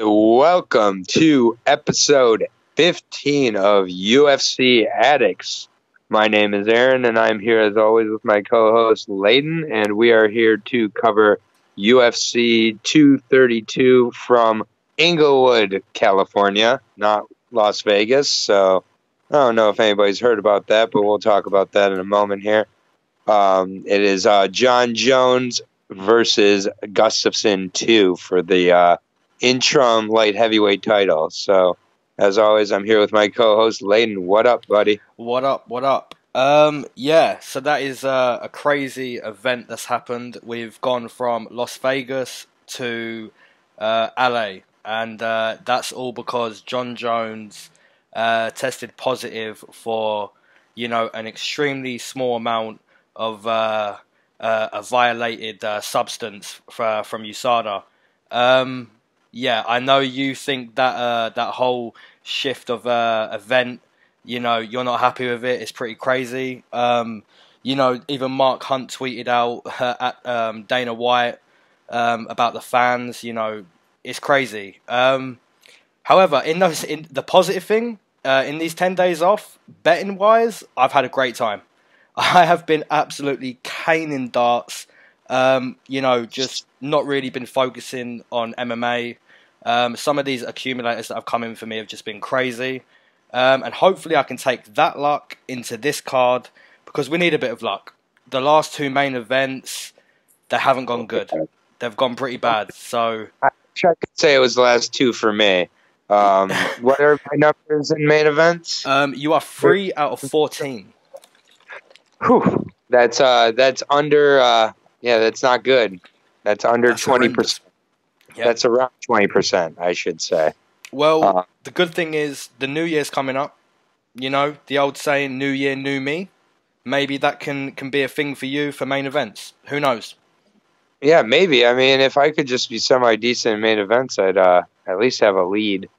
Welcome to episode 15 of UFC Addicts. My name is Aaron, and I'm here as always with my co-host Leyton, and we are here to cover UFC 232 from Inglewood, California, not Las Vegas. So I don't know if anybody's heard about that, but we'll talk about that in a moment here. It is John Jones versus Gustafsson 2 for the interim light heavyweight title. So, as always, I'm here with my co-host Leyton. What up, buddy? What up? So that is a crazy event that's happened. We've gone from Las Vegas to LA, and that's all because John Jones tested positive for, an extremely small amount of a violated substance from USADA. Yeah, I know you think that that whole shift of event, you're not happy with it. It's pretty crazy. Even Mark Hunt tweeted out at Dana White about the fans. It's crazy. However, in the positive thing, in these 10 days off, betting wise, I've had a great time. I have been absolutely caning darts. Just not really been focusing on MMA. Some of these accumulators that have come in for me have just been crazy. And hopefully I can take that luck into this card because we need a bit of luck. The last two main events, they haven't gone good. They've gone pretty bad. So I could say it was the last two for me. What are my numbers in main events? You are 3 out of 14. Whew. That's under. That's not good. That's under 20%. Yep. That's around 20%, I should say. Well, the good thing is the New Year's coming up. The old saying, "New Year, new me." Maybe that can be a thing for you for main events. Who knows? Yeah, maybe. I mean, if I could just be semi-decent in main events, I'd at least have a lead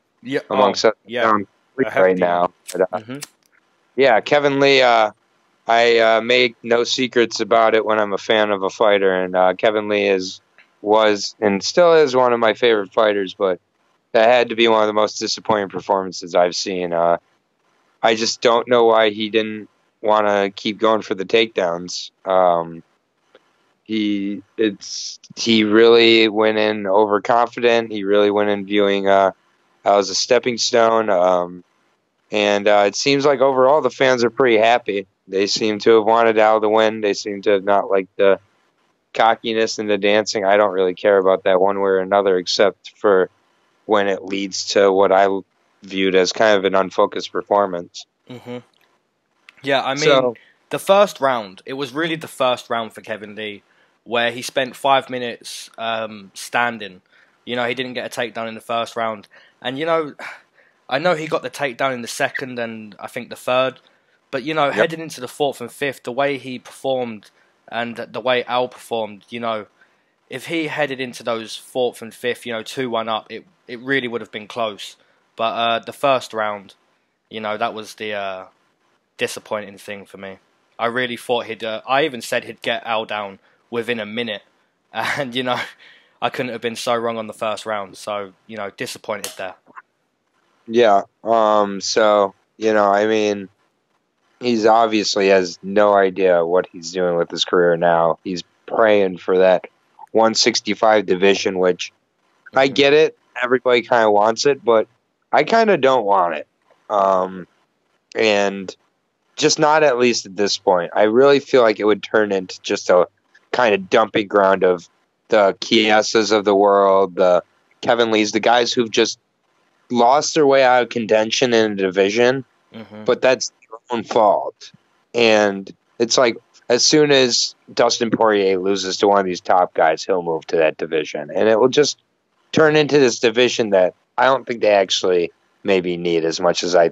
amongst right now. But, yeah, Kevin Lee. I make no secrets about it when I'm a fan of a fighter, and Kevin Lee was and still is one of my favorite fighters, but that had to be one of the most disappointing performances I've seen. I just don't know why he didn't want to keep going for the takedowns. He really went in overconfident. He really went in viewing as a stepping stone. And it seems like overall the fans are pretty happy. They seem to have wanted Al to win. They seem to have not liked the cockiness and the dancing. I don't really care about that one way or another, except for when it leads to what I viewed as kind of an unfocused performance. Mm-hmm. Yeah, I mean, the first round, it was really the first round for Kevin Lee, where he spent 5 minutes standing. He didn't get a takedown in the first round. And, I know he got the takedown in the second and I think the third. But, heading into the fourth and fifth, the way he performed and the way Al performed, if he headed into those fourth and fifth, 2-1 up, it really would have been close. But the first round, that was the disappointing thing for me. I really thought I even said he'd get Al down within a minute. And, I couldn't have been so wrong on the first round. So, disappointed there. Yeah. I mean, he's obviously has no idea what he's doing with his career now. He's praying for that 165 division, which I get it. Everybody kind of wants it, but I kind of don't want it. And just not at least at this point. I really feel like it would turn into just a kind of dumping ground of the Chiesas of the world, the Kevin Lees, the guys who've just lost their way out of contention in a division, but that's their own fault. And it's like as soon as Dustin Poirier loses to one of these top guys, he'll move to that division. And it will just turn into this division that I don't think they actually maybe need as much as I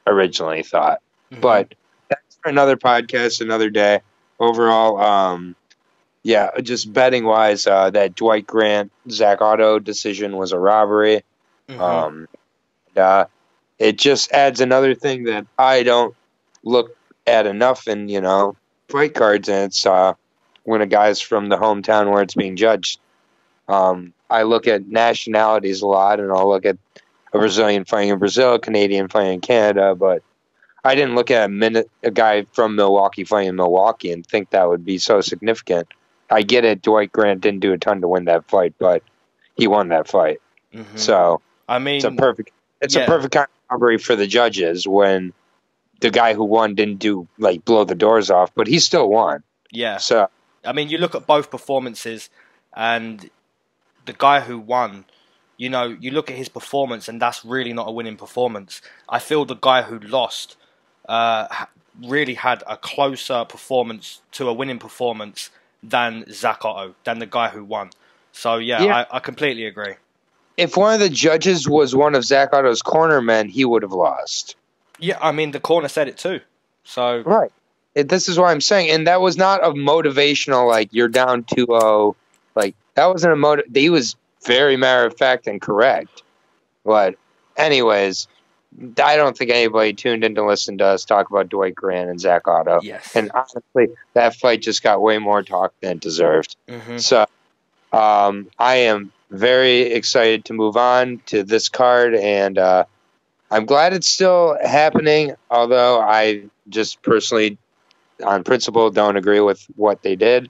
originally thought. But that's for another podcast, another day. Overall, just betting-wise, that Dwight Grant, Zach Otto decision was a robbery. It just adds another thing that I don't look at enough in, fight cards, and it's when a guy's from the hometown where it's being judged. I look at nationalities a lot, and I'll look at a Brazilian fighting in Brazil, a Canadian fighting in Canada, but I didn't look at a guy from Milwaukee fighting in Milwaukee and think that would be so significant. I get it. Dwight Grant didn't do a ton to win that fight, but he won that fight. Mm-hmm. So I mean, it's a perfect kind of robbery for the judges when the guy who won didn't blow the doors off, but he still won. Yeah. So I mean, you look at both performances, and the guy who won, you look at his performance, and that's really not a winning performance. I feel the guy who lost really had a closer performance to a winning performance than Zak Otto, than the guy who won. So, yeah. I completely agree. If one of the judges was one of Zak Otto's cornermen, he would have lost. Yeah, I mean, the corner said it too. So right. This is what I'm saying. And that was not a motivational, like, you're down 2-0. Like, that wasn't a he was very matter of fact and correct. But anyways, I don't think anybody tuned in to listen to us talk about Dwight Grant and Zak Otto. Yes. And honestly, that fight just got way more talk than it deserved. Mm-hmm. So I am very excited to move on to this card, and I'm glad it's still happening, although I just personally, on principle, don't agree with what they did.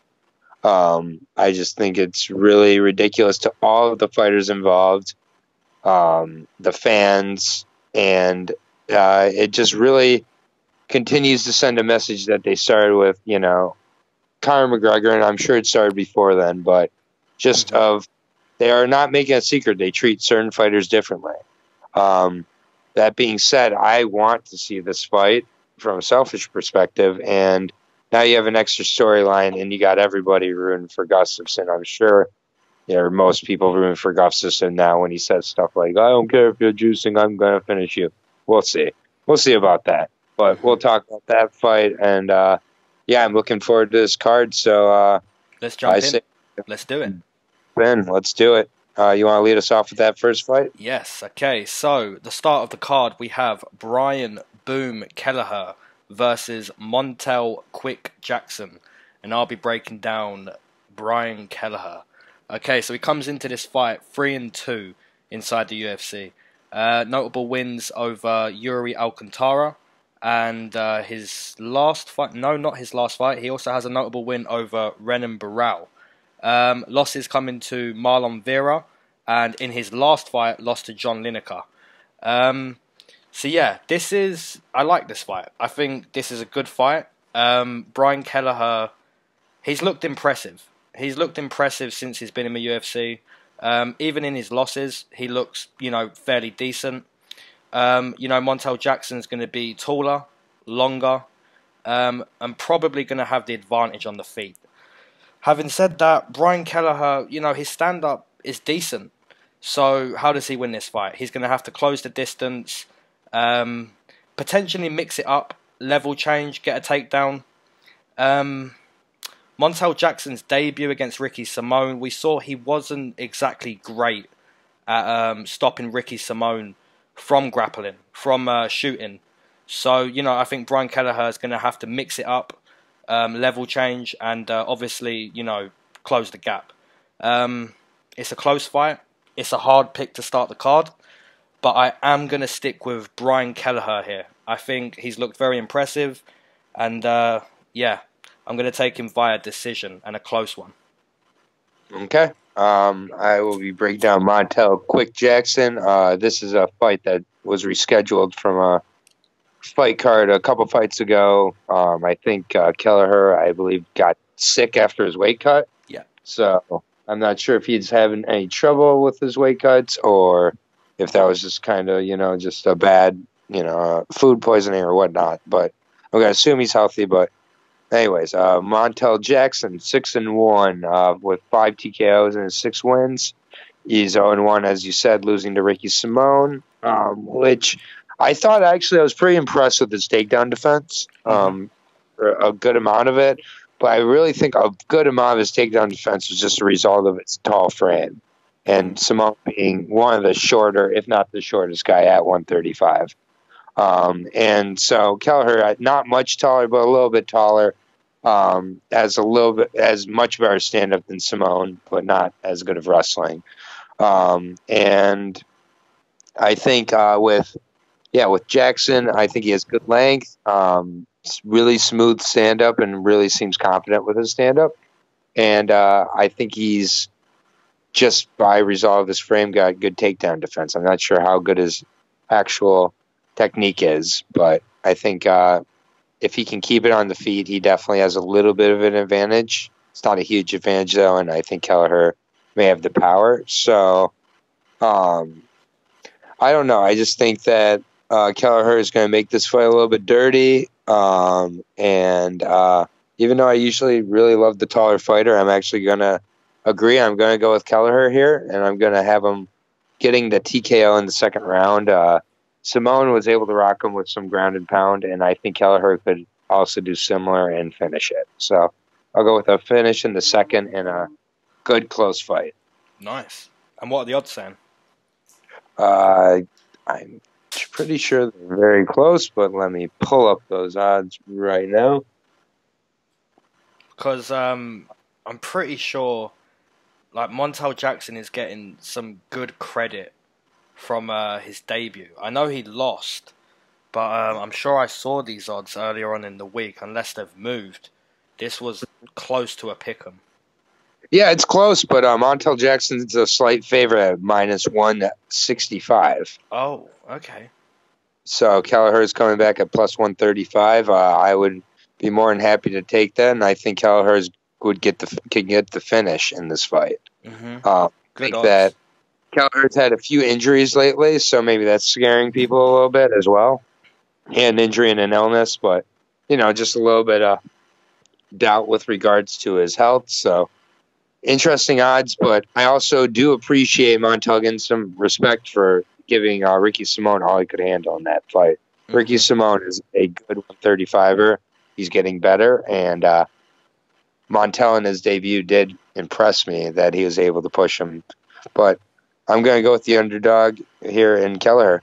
I just think it's really ridiculous to all of the fighters involved, the fans, and it just really continues to send a message that they started with, Conor McGregor, and I'm sure it started before then, but just they are not making a secret. They treat certain fighters differently. That being said, I want to see this fight from a selfish perspective, and now you have an extra storyline, and you got everybody rooting for Gustafsson. I'm sure there are most people rooting for Gustafsson now when he says stuff like, I don't care if you're juicing, I'm going to finish you. We'll see. We'll see about that. But we'll talk about that fight, and I'm looking forward to this card. So let's jump in. Let's do it. Ben, let's do it. You want to lead us off with that first fight? Yes, okay. So, the start of the card, we have Brian Boom Kelleher versus Montel Quick Jackson. And I'll be breaking down Brian Kelleher. Okay, so he comes into this fight 3-2 inside the UFC. Notable wins over Yuri Alcantara. And his last fight, no, not his last fight. He also has a notable win over Renan Barao. Losses coming to Marlon Vera, and in his last fight, lost to John Lineker. I like this fight. I think this is a good fight. Brian Kelleher, he's looked impressive. He's looked impressive since he's been in the UFC. Even in his losses, he looks, fairly decent. Montel Jackson's going to be taller, longer, and probably going to have the advantage on the feet. Having said that, Brian Kelleher, his stand-up is decent. So how does he win this fight? He's going to have to close the distance, potentially mix it up, level change, get a takedown. Montel Jackson's debut against Ricky Simone, we saw he wasn't exactly great at stopping Ricky Simone from grappling, from shooting. So, I think Brian Kelleher is going to have to mix it up, level change, and obviously, close the gap. It's a close fight. It's a hard pick to start the card, but I am going to stick with Brian Kelleher here. I think he's looked very impressive, and I'm going to take him via decision, and a close one. Okay. I will be breaking down Montel Quick Jackson. This is a fight that was rescheduled from a fight card a couple fights ago. I think Kelleher, I believe, got sick after his weight cut. Yeah. So I'm not sure if he's having any trouble with his weight cuts or if that was just kind of, just a bad, food poisoning or whatnot. But I'm going to assume he's healthy. But anyways, Montel Jackson, 6-1 with 5 TKOs and 6 wins. He's 0-1, as you said, losing to Ricky Simone, which I thought actually I was pretty impressed with his takedown defense, a good amount of it. But I really think a good amount of his takedown defense was just a result of its tall frame. And Simone being one of the shorter, if not the shortest guy at 135. And so Kelleher, not much taller, but a little bit taller, as much better stand-up than Simone, but not as good of wrestling. And I think with Jackson, I think he has good length, really smooth stand-up, and really seems confident with his stand-up. And I think he's, just by result of his frame, got good takedown defense. I'm not sure how good his actual technique is, but I think if he can keep it on the feet, he definitely has a little bit of an advantage. It's not a huge advantage, though, and I think Kelleher may have the power. So I don't know. I just think that Kelleher is going to make this fight a little bit dirty. And even though I usually really love the taller fighter, I'm actually going to agree. I'm going to go with Kelleher here, and I'm going to have him getting the TKO in the second round. Simone was able to rock him with some ground and pound, and I think Kelleher could also do similar and finish it. So I'll go with a finish in the second and a good close fight. Nice. And what are the odds saying? I'm pretty sure they're very close, but let me pull up those odds right now. Because I'm pretty sure like Montel Jackson is getting some good credit from his debut. I know he lost, but I'm sure I saw these odds earlier on in the week, unless they've moved. This was close to a pick'em. Yeah, it's close, but Montel Jackson's a slight favorite at minus 165. Oh, okay. So Kelleher's coming back at plus 135. I would be more than happy to take that, and I think Kelleher could get the finish in this fight. Mm-hmm. I think that Kelleher's had a few injuries lately, so maybe that's scaring people a little bit as well. An injury and an illness, but just a little bit of doubt with regards to his health. So interesting odds, but I also do appreciate Montel getting some respect for giving Ricky Simone all he could handle in that fight. Mm-hmm. Ricky Simone is a good 135er. He's getting better, and Montel in his debut did impress me that he was able to push him. But I'm going to go with the underdog here in Kelleher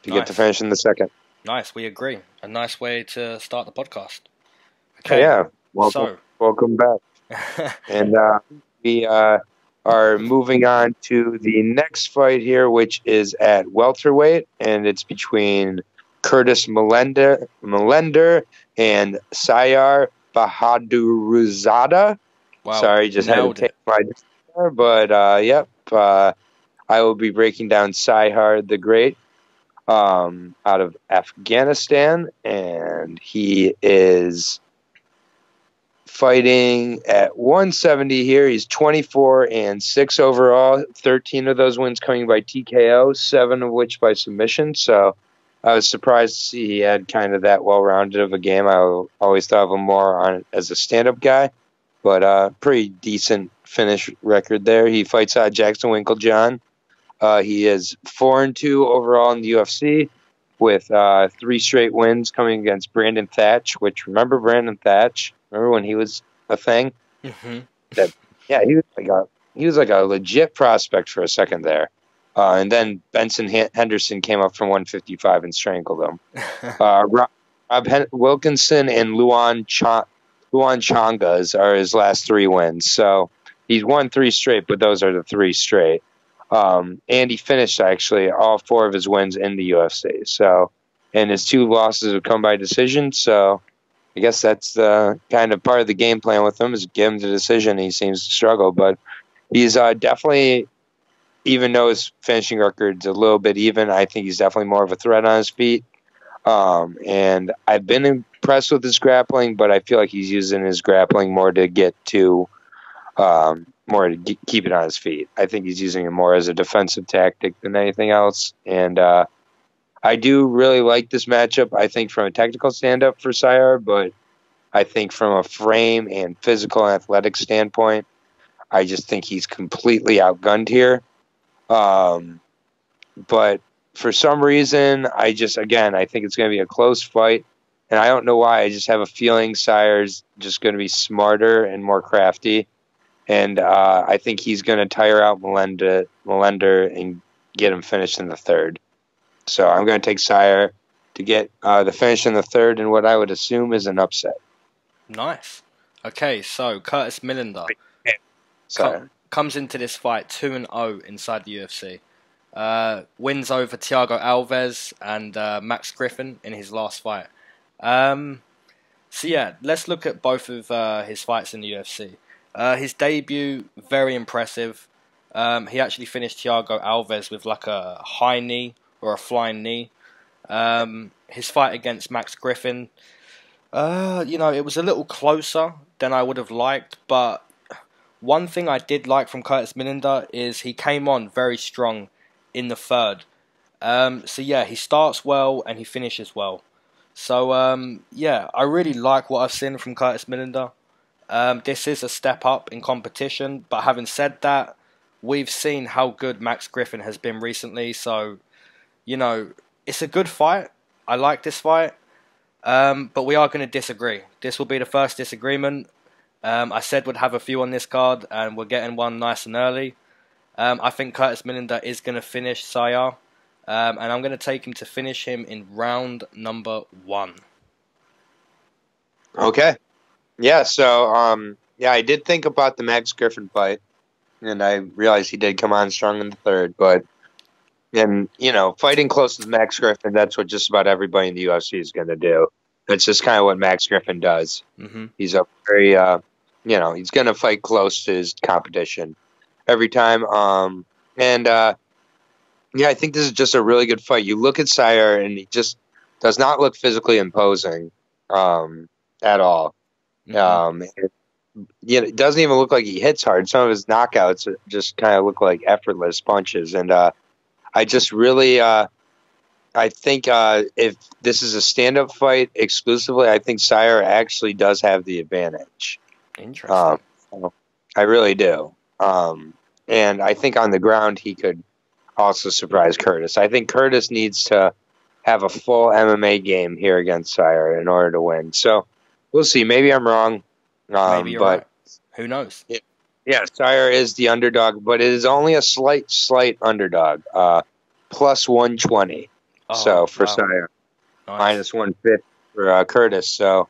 to get the finish in the second. Nice, we agree. A nice way to start the podcast. Okay. Yeah, welcome back. And we are moving on to the next fight here, which is at welterweight, and it's between Curtis Millender and Siyar Bahadurzada. Wow. Sorry, just had to take my there, but yep. I will be breaking down Siyar the Great out of Afghanistan, and he is fighting at 170 here. He's 24-6 overall, 13 of those wins coming by TKO, 7 of which by submission. So I was surprised to see he had kind of that well-rounded of a game. I always thought of him more on as a stand-up guy, but pretty decent finish record there. He fights Jackson Winklejohn. He is 4-2 overall in the UFC with 3 straight wins coming against Brandon Thatch, which, remember Brandon Thatch? Remember when he was a thing? Mm-hmm. He was like a legit prospect for a second there. And then Benson Henderson came up from 155 and strangled him. Rob Wilkinson and Luan Changas are his last 3 wins. So he's won 3 straight, but those are the 3 straight. And he finished actually all 4 of his wins in the UFC. So, and his 2 losses have come by decision. So I guess that's the kind of part of the game plan with him, is give him the decision. He seems to struggle, but he's definitely, even though his finishing record's a little bit even, I think he's definitely more of a threat on his feet. And I've been impressed with his grappling, but I feel like he's using his grappling more to get to keep it on his feet. I think he's using it more as a defensive tactic than anything else. And I do really like this matchup, I think, from a technical stand-up for Siyar, but I think from a frame and physical and athletic standpoint, I just think he's completely outgunned here. But for some reason, I think it's going to be a close fight. And I don't know why. I just have a feeling Siyar's just going to be smarter and more crafty. And I think he's going to tire out Millender and get him finished in the third. So I'm going to take Siyar to get the finish in the third in what I would assume is an upset. Nice. Okay, so Curtis Millender. comes into this fight 2-0 inside the UFC. Wins over Thiago Alves and Max Griffin in his last fight. So yeah, let's look at both of his fights in the UFC. His debut, very impressive. He actually finished Thiago Alves with like a high knee or a flying knee. His fight against Max Griffin, it was a little closer than I would have liked, but one thing I did like from Curtis Millender is he came on very strong in the third. So yeah, he starts well and he finishes well. So yeah, I really like what I've seen from Curtis Millender. This is a step up in competition, but having said that, we've seen how good Max Griffin has been recently, so, it's a good fight. I like this fight, but we are going to disagree. This will be the first disagreement. I said we'd have a few on this card, and we're getting one nice and early. I think Curtis Millender is going to finish Siyar, and I'm going to take him to finish him in round number 1. Okay. Yeah, so, I did think about the Max Griffin fight, and I realized he did come on strong in the third, but, fighting close to Max Griffin, that's what just about everybody in the UFC is going to do. That's just kind of what Max Griffin does. Mm-hmm. He's a very, he's going to fight close to his competition every time. I think this is just a really good fight. You look at Siyar, and he just does not look physically imposing at all. Mm-hmm. It doesn't even look like he hits hard. Some of his knockouts just kind of look like effortless punches. And I just really, I think if this is a stand-up fight exclusively, I think Siyar actually does have the advantage. Interesting. I really do. And I think on the ground he could also surprise Curtis. I think Curtis needs to have a full MMA game here against Siyar in order to win. So we'll see. Maybe I'm wrong. Maybe you're right. Who knows? Yeah, Siyar is the underdog, but it is only a slight underdog. Plus 120. So for Siyar, nice. Minus 150 for Curtis. So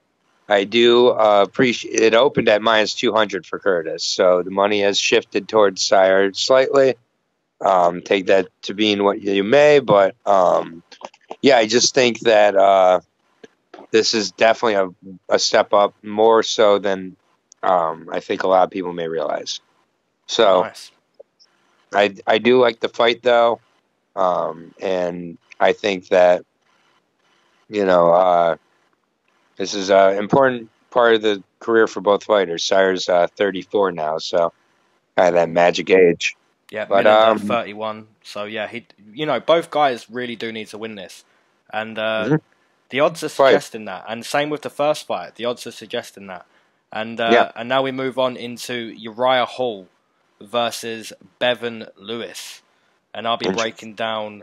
I do appreciate it. Opened at minus 200 for Curtis. So the money has shifted towards Siyar slightly. Take that to being what you may, but I just think that this is definitely a step up, more so than I think a lot of people may realize. So nice. I do like the fight, though, and I think that this is an important part of the career for both fighters. Siyar's 34 now, so kind of that magic age. Yeah, but 31. So yeah, both guys really do need to win this, and the odds are suggesting that. And same with the first fight, the odds are suggesting that. And and now we move on into Uriah Hall versus Bevan Lewis, and I'll be breaking down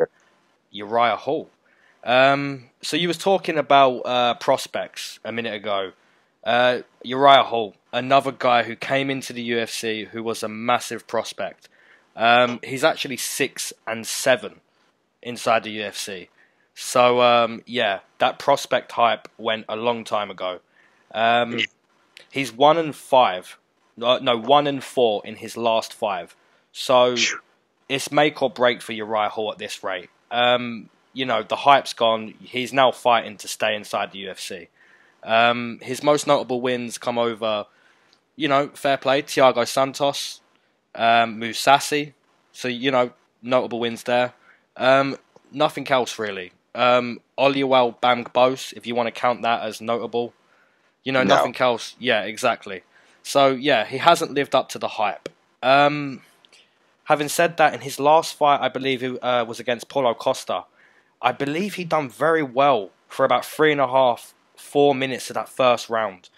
Uriah Hall. So you was talking about prospects a minute ago. Uriah Hall, another guy who came into the UFC who was a massive prospect. He's actually 6-7 inside the UFC. So that prospect hype went a long time ago. He's 1-5. No, 1-4 in his last 5. So it's make or break for Uriah Hall at this rate. The hype's gone. He's now fighting to stay inside the UFC. His most notable wins come over, fair play, Thiago Santos, Mousasi. So, notable wins there. Nothing else really. Ewell Bambos, if you want to count that as notable. No. Nothing else. Yeah, exactly. So, yeah, he hasn't lived up to the hype. Having said that, in his last fight, I believe it was against Paulo Costa, I believe he done very well for about 3.5, 4 minutes of that first round.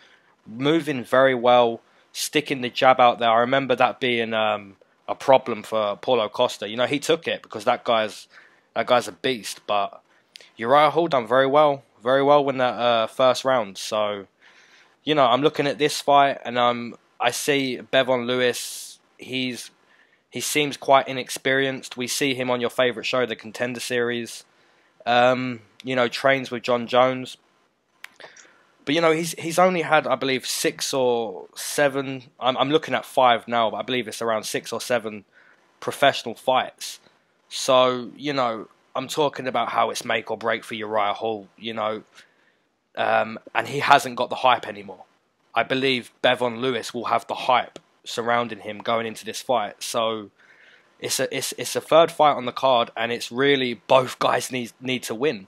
Moving very well, sticking the jab out there. I remember that being a problem for Paulo Costa. He took it because that guy's a beast. But Uriah Hall done very well in that first round. So, I'm looking at this fight and I see Bevan Lewis. He seems quite inexperienced. We see him on your favourite show, the Contender Series. Trains with John Jones. But he's only had, I believe, 6 or 7. I'm looking at 5 now, but I believe it's around 6 or 7 professional fights. So I'm talking about how it's make or break for Uriah Hall. And he hasn't got the hype anymore. I believe Bevon Lewis will have the hype surrounding him going into this fight. So it's a third fight on the card, and it's really both guys need to win.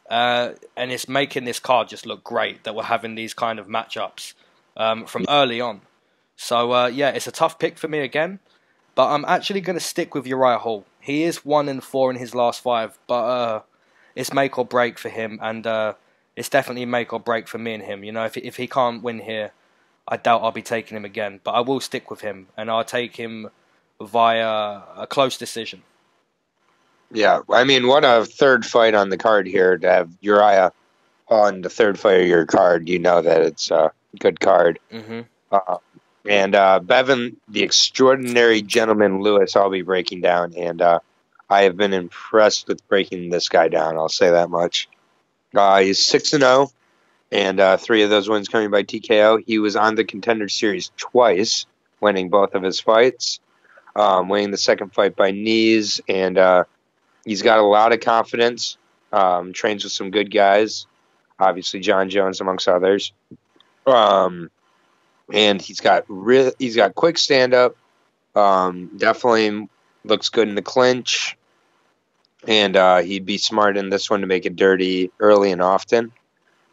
And it's making this card just look great that we're having these kind of matchups from early on. So it's a tough pick for me again, but I'm actually going to stick with Uriah Hall. He is 1-4 in his last 5, but it's make or break for him, and it's definitely make or break for me and him. If he can't win here, I doubt I'll be taking him again, but I will stick with him, and I'll take him via a close decision. Yeah, I mean, what a third fight on the card here to have Uriah on the third fight of your card. You know that it's a good card. Mm-hmm. And Bevon, the extraordinary gentleman Lewis, I'll be breaking down, and I have been impressed with breaking this guy down. I'll say that much. He's 6-0, and 3 of those wins coming by TKO. He was on the Contender Series twice, winning both of his fights, winning the second fight by knees, and he's got a lot of confidence, trains with some good guys, obviously John Jones amongst others. And he's got quick stand-up, definitely looks good in the clinch, and he'd be smart in this one to make it dirty early and often.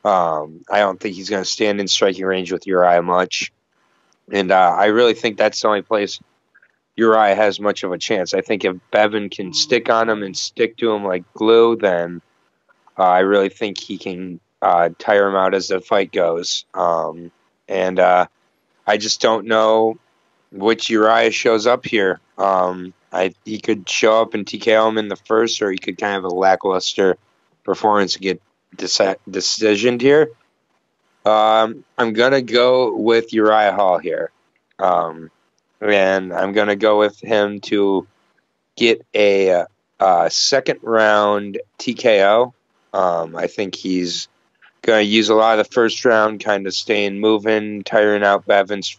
I don't think he's going to stand in striking range with Uriah much, and I really think that's the only place Uriah has much of a chance. I think if Bevon can stick on him and stick to him like glue, then I really think he can tire him out as the fight goes. And I just don't know which Uriah shows up here. He could show up and TKO him in the first, or he could kind of have a lackluster performance and get decisioned here. I'm going to go with Uriah Hall here. And I'm going to go with him to get a second round TKO. I think he's going to use a lot of the first round, kind of staying moving, tiring out Bevon's,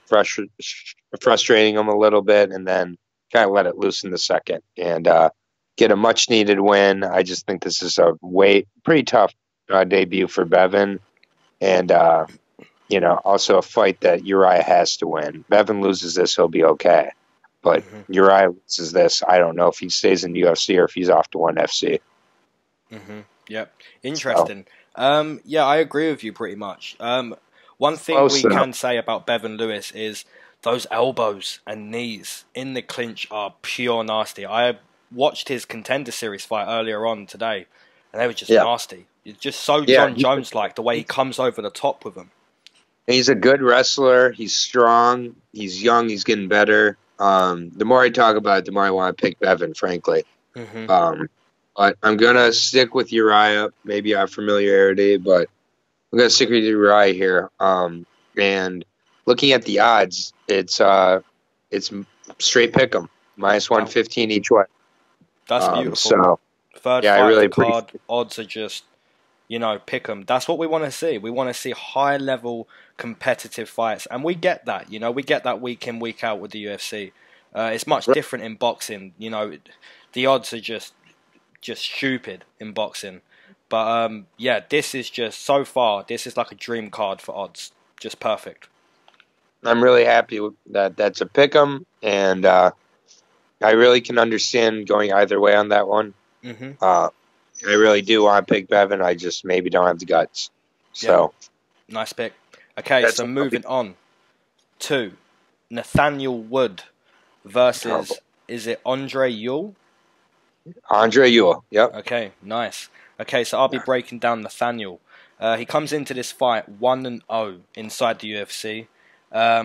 frustrating him a little bit, and then kind of let it loose in the second and get a much needed win. I just think this is a pretty tough debut for Bevon, and also a fight that Uriah has to win. Bevon loses this, he'll be okay. But Uriah loses this, I don't know if he stays in UFC or if he's off to ONE FC. Mm-hmm. Yep. Interesting. So, I agree with you pretty much. One thing we can say about Bevon Lewis is those elbows and knees in the clinch are pure nasty. I watched his Contender Series fight earlier on today, and they were just nasty. It's just so John Jones-like, the way he comes over the top with them. He's a good wrestler. He's strong. He's young. He's getting better. The more I talk about it, the more I want to pick Bevon, frankly. Mm-hmm. But I'm going to stick with Uriah. Maybe I have familiarity, but I'm going to stick with Uriah here. And looking at the odds, it's straight pick 'em. Minus 115 each way. That's beautiful. So, third fight of the card, odds are just, pick 'em. That's what we want to see. We want to see high-level competitive fights, and we get that. We get that week in, week out with the UFC. It's much different in boxing. The odds are just stupid in boxing. But this is just, so far, this is like a dream card for odds. Just perfect. I'm really happy with that. That's a pick 'em, and I really can understand going either way on that one. Mm-hmm. I really do want to pick Bevon. I just maybe don't have the guts. So, nice pick. Okay, so moving on to Nathaniel Wood versus, is it Andre Ewell? Andre Ewell, yep. Okay, nice. Okay, so I'll be breaking down Nathaniel. He comes into this fight 1-0 inside the UFC.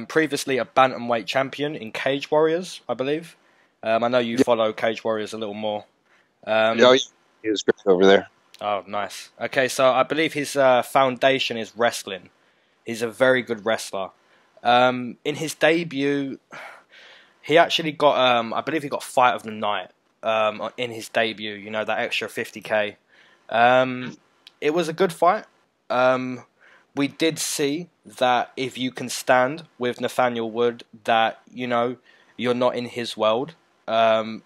Previously a bantamweight champion in Cage Warriors, I believe. I know you follow Cage Warriors a little more. He was great over there. Oh, nice. Okay, so I believe his foundation is wrestling. He's a very good wrestler. In his debut, he actually got, I believe he got Fight of the Night in his debut, that extra 50k. It was a good fight. we did see that if you can stand with Nathaniel Wood, that, you know, you're not in his world. I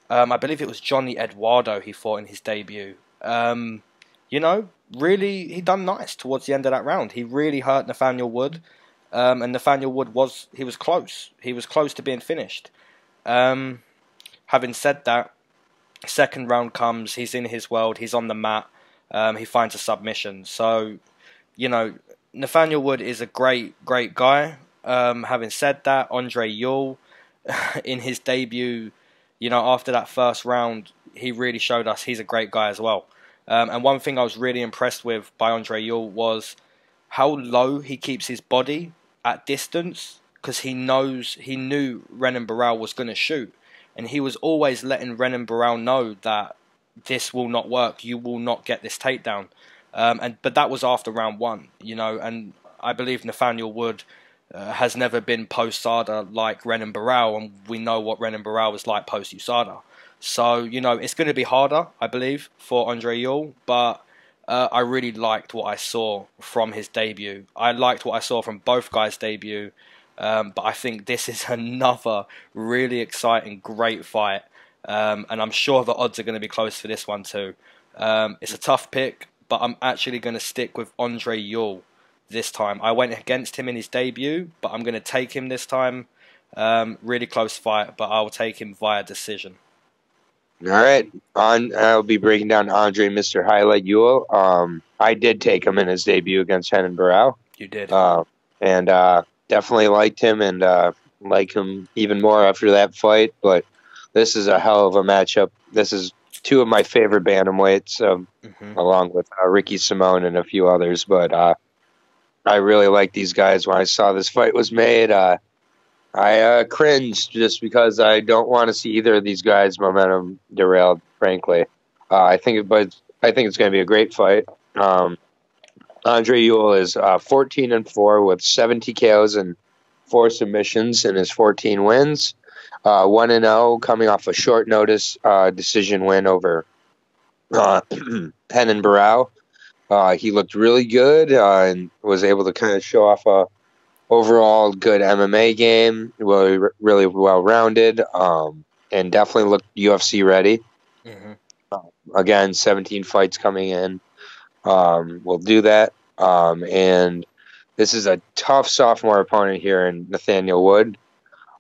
believe it was Johnny Eduardo he fought in his debut. You know, really, he done nice towards the end of that round. He really hurt Nathaniel Wood. And Nathaniel Wood was close. He was close to being finished. Having said that, second round comes, he's in his world, he's on the mat, he finds a submission. So, you know, Nathaniel Wood is a great guy. Having said that, Andre Ewell, in his debut, you know, after that first round, he really showed us he's a great guy as well. And one thing I was really impressed with by Andre Ewell was how low he keeps his body at distance, because he knew Renan Barão was going to shoot. And he was always letting Renan Barão know that this will not work. You will not get this takedown. But that was after round one, you know. And I believe Nathaniel Wood has never been post-SADA like Renan Barão, and we know what Renan Barão was like post-USADA. So, you know, it's going to be harder, I believe, for Andre Ewell. But I really liked what I saw from his debut. I liked what I saw from both guys' debut. But I think this is another really exciting, great fight. And I'm sure the odds are going to be close for this one too. It's a tough pick, but I'm actually going to stick with Andre Ewell this time. I went against him in his debut, but I'm going to take him this time. Really close fight, but I'll take him via decision. All right. I'll be breaking down Andre Mr. Highlight Ewell. I did take him in his debut against Renan Barão. You did. Definitely liked him, and like him even more after that fight. But this is a hell of a matchup. This is two of my favorite bantamweights, along with Ricky Simone and a few others. But I really like these guys. When I saw this fight was made, I cringed just because I don't want to see either of these guys' momentum derailed, frankly. I think it's going to be a great fight. Andre Ewell is 14-4 with 7 TKOs and 4 submissions in his 14 wins. 1-0 coming off a short notice decision win over Penn and Barão. He looked really good and was able to kind of show off a overall good MMA game. Really well-rounded, and definitely looked UFC ready. Again, 17 fights coming in. We'll do that. And this is a tough sophomore opponent here in Nathaniel Wood.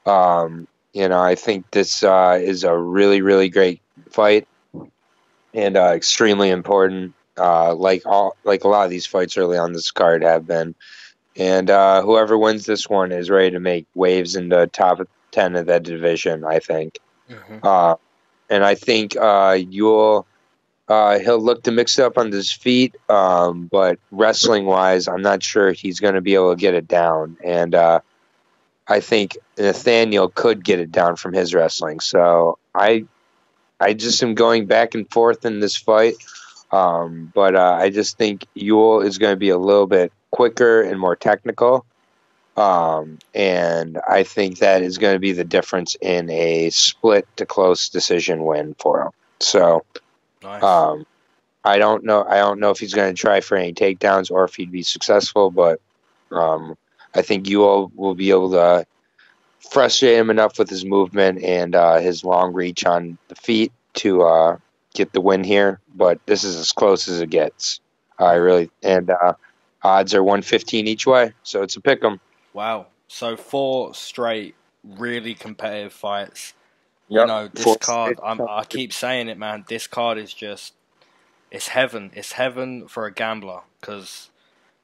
You know, I think this is a really, really great fight and extremely important, like a lot of these fights early on this card have been. And whoever wins this one is ready to make waves in the top 10 of that division, I think. And I think Ewell... he'll look to mix it up on his feet, but wrestling-wise, I'm not sure he's going to be able to get it down. And I think Nathaniel could get it down from his wrestling. So I just am going back and forth in this fight, but I just think Ewell is going to be a little bit quicker and more technical, and I think that is going to be the difference in a split to close decision win for him. So... Nice. I don't know if he's going to try for any takedowns or if he'd be successful, but I think Ewell will be able to frustrate him enough with his movement and his long reach on the feet to get the win here. But this is as close as it gets. Odds are 115 each way, so it's a pick 'em. Wow! So 4 straight really competitive fights. Yep. You know, this card, I keep saying it, man, this card is just, it's heaven. It's heaven for a gambler, because,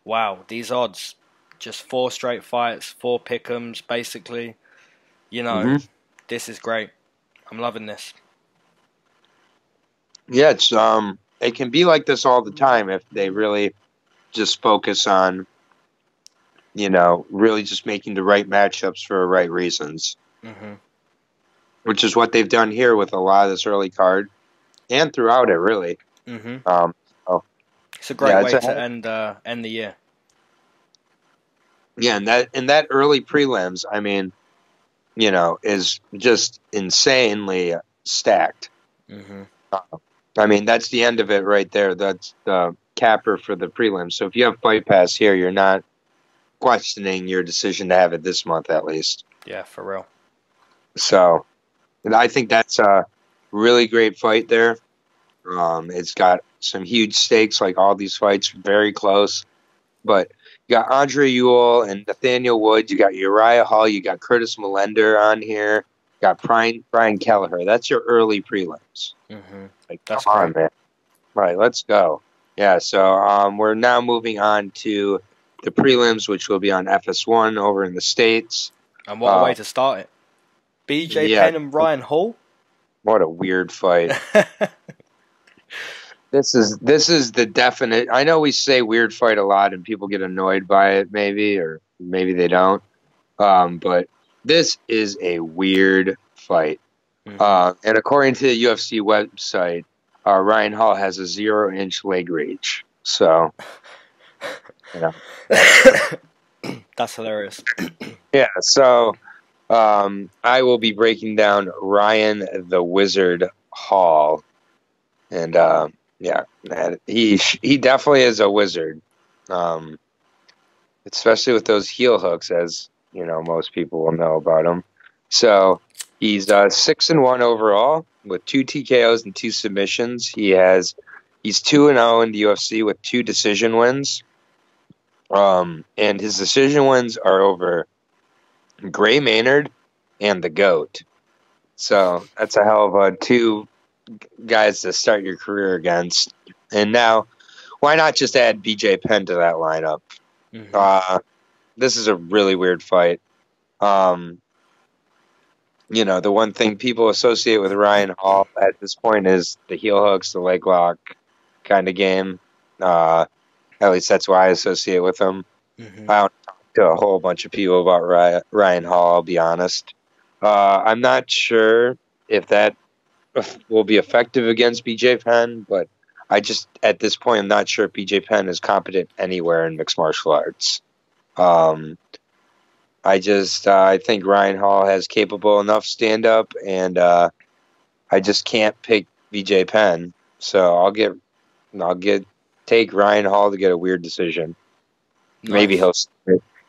wow, these odds, just 4 straight fights, 4 pick'ems, basically. You know, This is great. I'm loving this. Yeah, it's it can be like this all the time if they really just focus on, you know, really just making the right matchups for the right reasons. Which is what they've done here with a lot of this early card, and throughout it, really. It's a great way to end the year. Yeah, and that early prelims, I mean, you know, is just stacked. I mean, that's the end of it right there. That's the capper for the prelims. So if you have Fight Pass here, you're not questioning your decision to have it this month at least. Yeah, for real. So I think that's a really great fight there. It's got some huge stakes, like all these fights, very close. But you got Andre Ewell and Nathaniel Wood. You got Uriah Hall. You got Curtis Millender on here. You got Brian Kelleher. That's your early prelims. Mm-hmm. Like, that's come great. on, man. Right, let's go. Yeah, so we're now moving on to the prelims, which will be on FS1 over in the States. And what a way to start it. BJ Penn and Ryan Hall? What a weird fight. This is the definite. I know we say weird fight a lot and people get annoyed by it maybe, or maybe they don't. But this is a weird fight. Mm-hmm. And according to the UFC website, Ryan Hall has a 0-inch leg reach. So, you know. That's hilarious. Yeah, so I will be breaking down Ryan the Wizard Hall. And yeah, man, he definitely is a wizard. Especially with those heel hooks, as you know, most people will know about him. So he's 6-1 overall with 2 TKOs and 2 submissions. He's 2-0 in the UFC with 2 decision wins. And his decision wins are over Gray Maynard and the GOAT. So that's a hell of a 2 guys to start your career against. And now, why not just add BJ Penn to that lineup? Mm-hmm. This is a really weird fight. You know, the one thing people associate with Ryan Hall at this point is the heel hooks, the leg lock kind of game. At least that's why I associate with him. Mm-hmm. I don't talk to a whole bunch of people about Ryan Hall, I'll be honest. I'm not sure if that will be effective against BJ Penn, but at this point, I'm not sure if BJ Penn is competent anywhere in mixed martial arts. I think Ryan Hall has capable enough stand-up, and I just can't pick BJ Penn. So I'll take Ryan Hall to get a weird decision. Nice. Maybe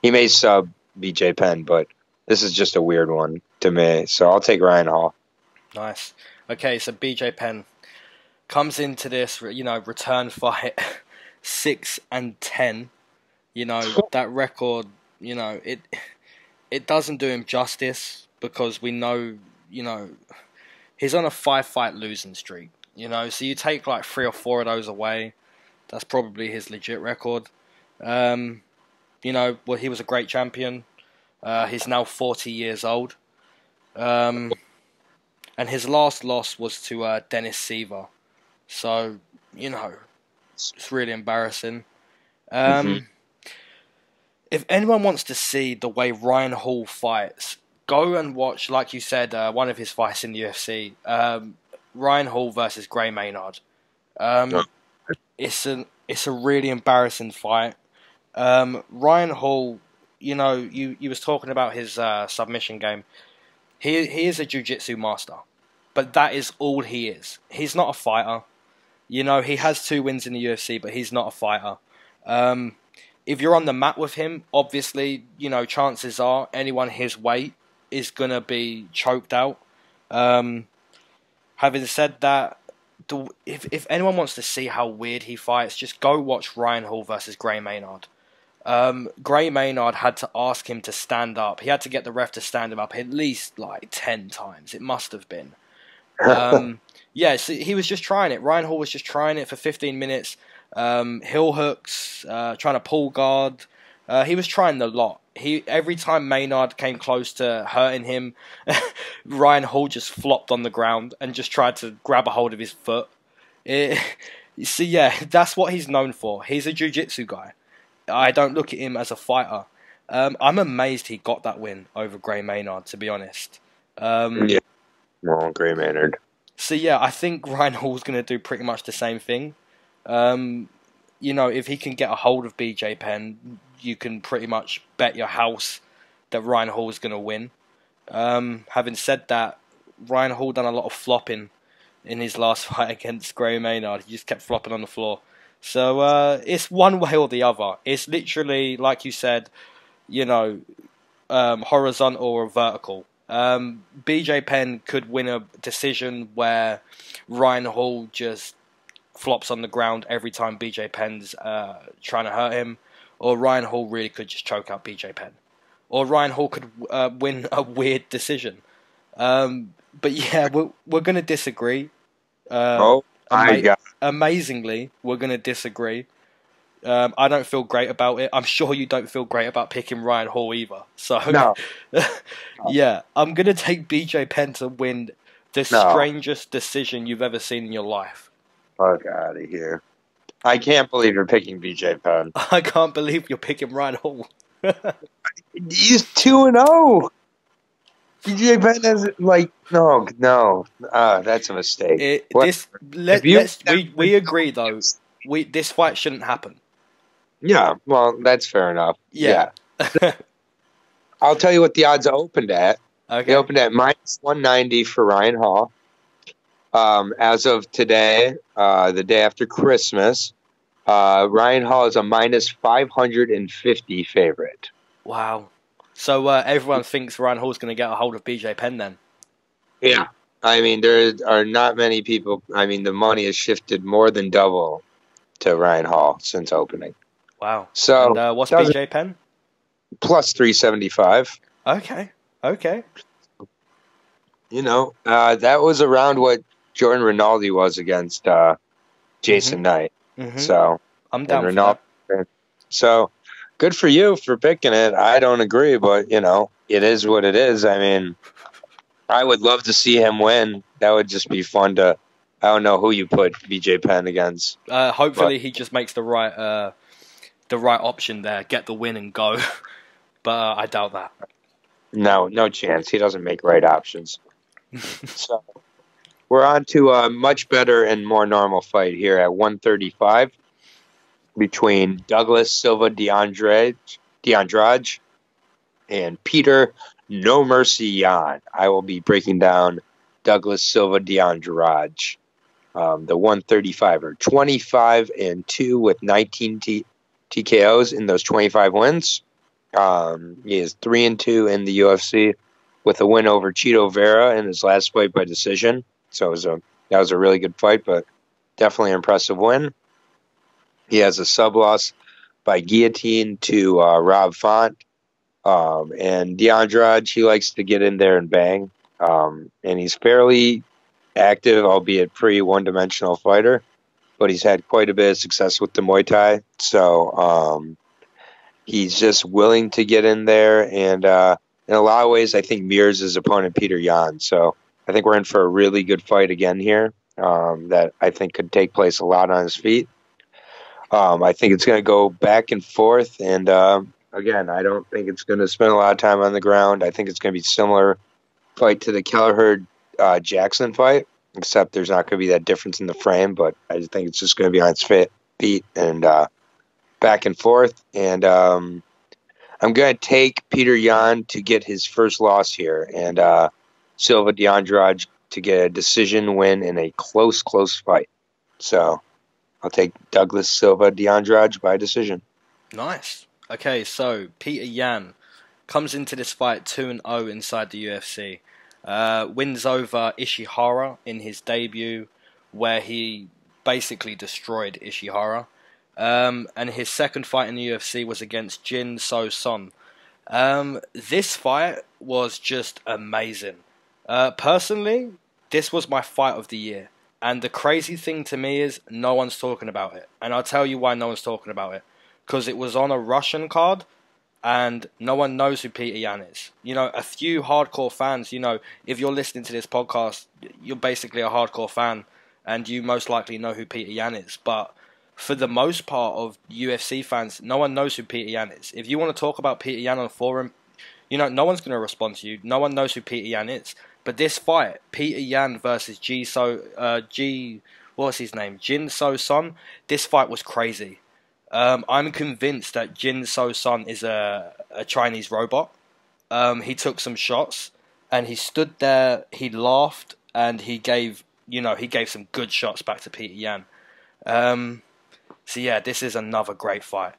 he may sub BJ Penn, but this is just a weird one to me. So I'll take Ryan Hall. Nice. Okay, so BJ Penn comes into this, return fight 6-10. That record, it doesn't do him justice because we know, he's on a 5-fight losing streak. So you take like 3 or 4 of those away, that's probably his legit record. Well, he was a great champion. He's now 40 years old. And his last loss was to Dennis Seaver. So, it's really embarrassing. Mm-hmm. If anyone wants to see the way Ryan Hall fights, go and watch, like you said, one of his fights in the UFC. Ryan Hall versus Gray Maynard. It's a really embarrassing fight. Ryan Hall, you was talking about his submission game. He is a jiu-jitsu master, but that is all he is. He's not a fighter. He has 2 wins in the UFC, but he's not a fighter. If you're on the mat with him, obviously, chances are anyone his weight is going to be choked out. Having said that, if anyone wants to see how weird he fights, just go watch Ryan Hall versus Gray Maynard. Gray Maynard had to ask him to stand up. He had to get the ref to stand him up at least like 10 times. It must have been. Yeah, so he was just trying it. Ryan Hall was just trying it for 15 minutes. Heel hooks, trying to pull guard. He was trying a lot. Every time Maynard came close to hurting him, Ryan Hall just flopped on the ground and just tried to grab a hold of his foot. So yeah, that's what he's known for. He's a jiu-jitsu guy. I don't look at him as a fighter. I'm amazed he got that win over Gray Maynard, to be honest. Yeah, well, Gray Maynard. So yeah, I think Ryan Hall's going to do pretty much the same thing. If he can get a hold of BJ Penn, you can pretty much bet your house that Ryan Hall is going to win. Having said that, Ryan Hall done a lot of flopping in his last fight against Gray Maynard. He just kept flopping on the floor. So it's one way or the other. It's literally, like you said, horizontal or vertical. BJ Penn could win a decision where Ryan Hall just flops on the ground every time BJ Penn's trying to hurt him, or Ryan Hall really could just choke out BJ Penn, or Ryan Hall could win a weird decision. But yeah, we're going to disagree. Oh my God. Amazingly, we're going to disagree. I don't feel great about it. I'm sure you don't feel great about picking Ryan Hall either. So, No. yeah, I'm going to take BJ Penn to win the strangest decision you've ever seen in your life. Fuck out of here. I can't believe you're picking BJ Penn. I can't believe you're picking Ryan Hall. He's 2-0. BJ Penn has no. That's a mistake. We agree though. This fight shouldn't happen. Yeah, well, that's fair enough. Yeah. I'll tell you what the odds opened at. Okay. They opened at -190 for Ryan Hall. As of today, the day after Christmas, Ryan Hall is a -550 favorite. Wow. So everyone thinks Ryan Hall's going to get a hold of BJ Penn then? Yeah. I mean, there are not many people. I mean, the money has shifted more than double to Ryan Hall since opening. Wow. So, and what's BJ Penn? Plus 375. Okay. That was around what Jordan Rinaldi was against Jason Knight. Mm-hmm. So I'm down for that. So good for you for picking it. I don't agree, but it is what it is. I mean, I would love to see him win. That would just be fun to. I don't know who you put BJ Penn against. Hopefully, he just makes the right option there, get the win and go. But I doubt that. No chance. He doesn't make right options. So we're on to a much better and more normal fight here at 135 between Douglas Silva de Andrade and Petr No Mercy Yan. I will be breaking down Douglas Silva de Andrade. The 135er, 25-2 with 19 TKOs in those 25 wins. He is 3-2 in the UFC with a win over Chito Vera in his last fight by decision. So that was a really good fight, but definitely an impressive win. He has a sub-loss by guillotine to Rob Font. And de Andrade, he likes to get in there and bang. And he's fairly active, albeit pretty one-dimensional fighter. But he's had quite a bit of success with the Muay Thai. So he's just willing to get in there. And in a lot of ways, I think mirrors his opponent, Petr Yan. So I think we're in for a really good fight again here that I think could take place a lot on his feet. I think it's going to go back and forth. And, again, I don't think it's going to spend a lot of time on the ground. I think it's going to be a similar fight to the Kelleher Jackson fight, except there's not going to be that difference in the frame. But I just think it's just going to be on its feet and back and forth. And I'm going to take Petr Yan to get his first loss here and Silva de Andrade to get a decision win in a close fight. So I'll take Douglas Silva de Andrade by decision. Nice. Okay, so Petr Yan comes into this fight 2-0 inside the UFC. Wins over Ishihara in his debut, where he basically destroyed Ishihara. And his second fight in the UFC was against Jin So Son. This fight was just amazing. Personally, this was my fight of the year. And the crazy thing to me is no one's talking about it. And I'll tell you why no one's talking about it. Because it was on a Russian card, and no one knows who Petr Yan is. A few hardcore fans, if you're listening to this podcast, you're basically a hardcore fan, and you most likely know who Petr Yan is. But for the most part of UFC fans, no one knows who Petr Yan is. If you want to talk about Petr Yan on forum, no one's going to respond to you. No one knows who Petr Yan is. But this fight, Petr Yan versus Jin So Son, this fight was crazy. I'm convinced that Jin So Son is a Chinese robot. He took some shots and he stood there, he laughed, and he gave some good shots back to Petr Yan. So yeah, this is another great fight.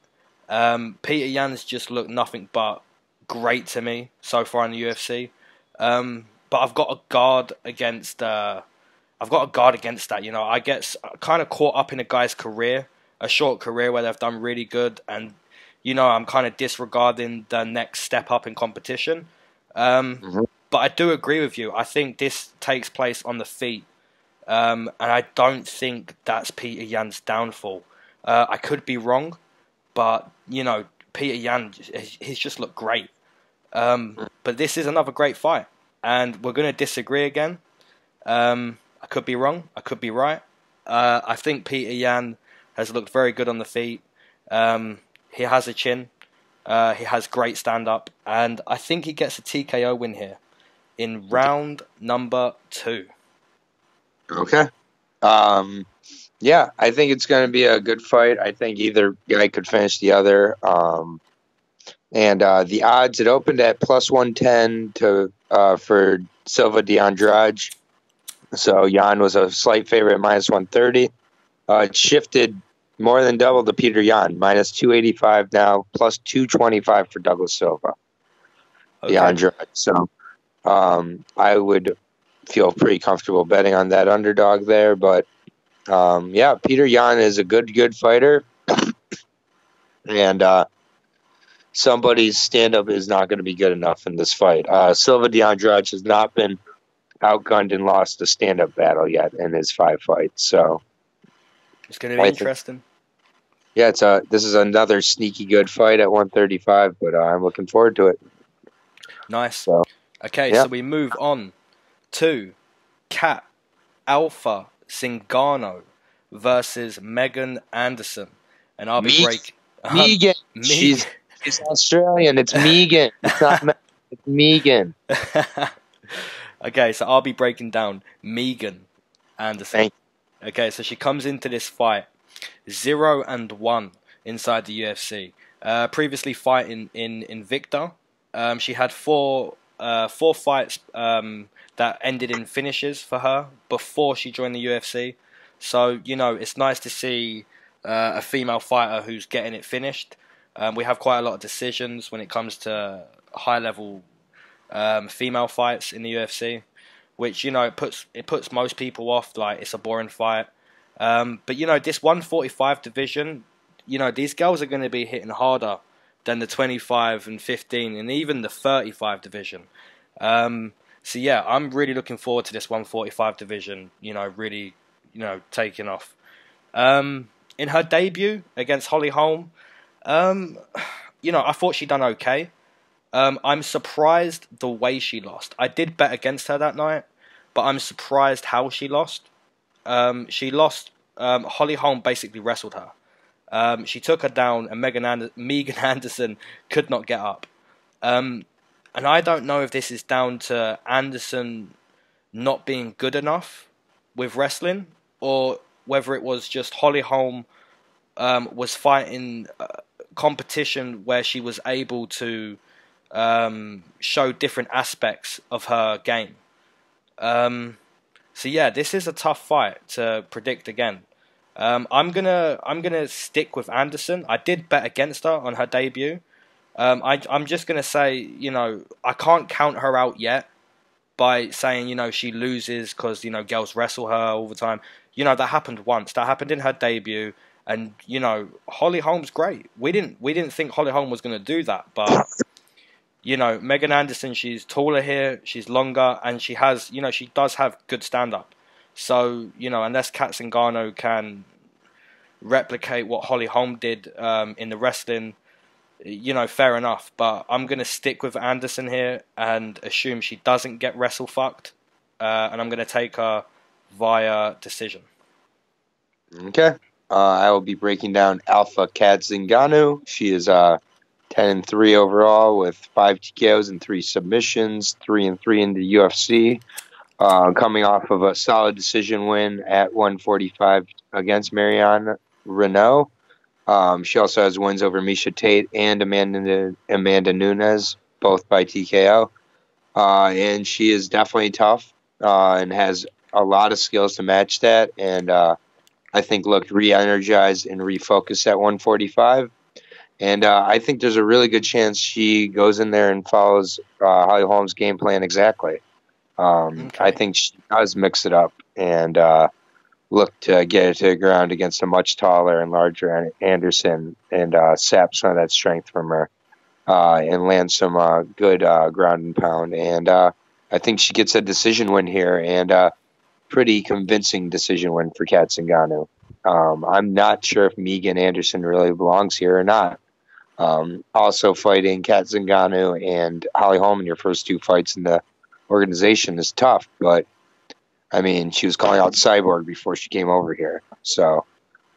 Petr Yan's just looked nothing but great to me so far in the UFC. But I've got a guard against. That. You know, I get kind of caught up in a guy's career, a short career where they've done really good, and you know, I'm kind of disregarding the next step up in competition. But I do agree with you. I think this takes place on the feet, and I don't think that's Petr Yan's downfall. I could be wrong, but you know, Petr Yan, he's just looked great. But this is another great fight, and we're going to disagree again. I could be wrong. I could be right. I think Petr Yan has looked very good on the feet. He has a chin. He has great stand-up. And I think he gets a TKO win here in round number 2. Okay. Yeah, I think it's going to be a good fight. I think either guy could finish the other. And the odds, it opened at plus 110 for Silva de Andrade. So Yan was a slight favorite at minus 130. It shifted more than double to Petr Yan, minus 285 now, plus 225 for Douglas Silva. Okay. De Andrade. So I would feel pretty comfortable betting on that underdog there. But yeah, Petr Yan is a good fighter. And somebody's stand-up is not going to be good enough in this fight. Silva de Andrade has not been outgunned and lost a stand-up battle yet in his 5 fights. So it's going to be interesting. Yeah, this is another sneaky good fight at 135, but I'm looking forward to it. Nice. So, okay, yeah. So we move on to Cat Alpha Zingano versus Megan Anderson, and I'll be breaking. Megan. She's Australian. It's Megan. It's not Megan. It's Megan. Okay, so I'll be breaking down Megan Anderson. Okay, so she comes into this fight 0-1 inside the UFC. Previously fighting in Invicta. She had four fights that ended in finishes for her before she joined the UFC. So, you know, it's nice to see a female fighter who's getting it finished. We have quite a lot of decisions when it comes to high-level female fights in the UFC, which, you know, it puts most people off, like it's a boring fight. But, you know, this 145 division, you know, these girls are going to be hitting harder than the 25 and 15 and even the 35 division. So, yeah, I'm really looking forward to this 145 division, you know, really, you know, taking off. In her debut against Holly Holm, you know, I thought she'd done okay. I'm surprised the way she lost. I did bet against her that night, but I'm surprised how she lost. She lost. Holly Holm basically wrestled her. She took her down, and Megan Anderson could not get up. And I don't know if this is down to Anderson not being good enough with wrestling, or whether it was just Holly Holm was fighting competition where she was able to show different aspects of her game. So yeah, this is a tough fight to predict again. I'm gonna stick with Anderson. I did bet against her on her debut. I'm just gonna say, you know, I can't count her out yet by saying, you know, she loses because, you know, girls wrestle her all the time. You know, that happened once. That happened in her debut. And, you know, Holly Holm's great. We didn't think Holly Holm was going to do that. But, you know, Megan Anderson, she's taller here, she's longer, and she has, you know, she does have good stand-up. So, you know, unless Cat Zingano can replicate what Holly Holm did in the wrestling, you know, fair enough. But I'm going to stick with Anderson here and assume she doesn't get wrestle-fucked. And I'm going to take her via decision. Okay. I will be breaking down Alpha Cat Zingano. She is 10-3 overall with 5 TKOs and 3 submissions, 3-3 in the UFC. Coming off of a solid decision win at 145 against Marianne Renault. She also has wins over Misha Tate and Amanda Nunes, both by TKO. And she is definitely tough and has a lot of skills to match that. And I think looked re-energized and refocused at 145. And I think there's a really good chance she goes in there and follows Holly Holm's game plan exactly. I think she does mix it up and look to get it to the ground against a much taller and larger Anderson and sap some of that strength from her and land some good ground and pound. And I think she gets a decision win here and pretty convincing decision win for Kat Zingano. I'm not sure if Megan Anderson really belongs here or not. Also fighting Kat Zingano and Holly Holm in your first two fights in the organization is tough, but I mean, she was calling out Cyborg before she came over here. So,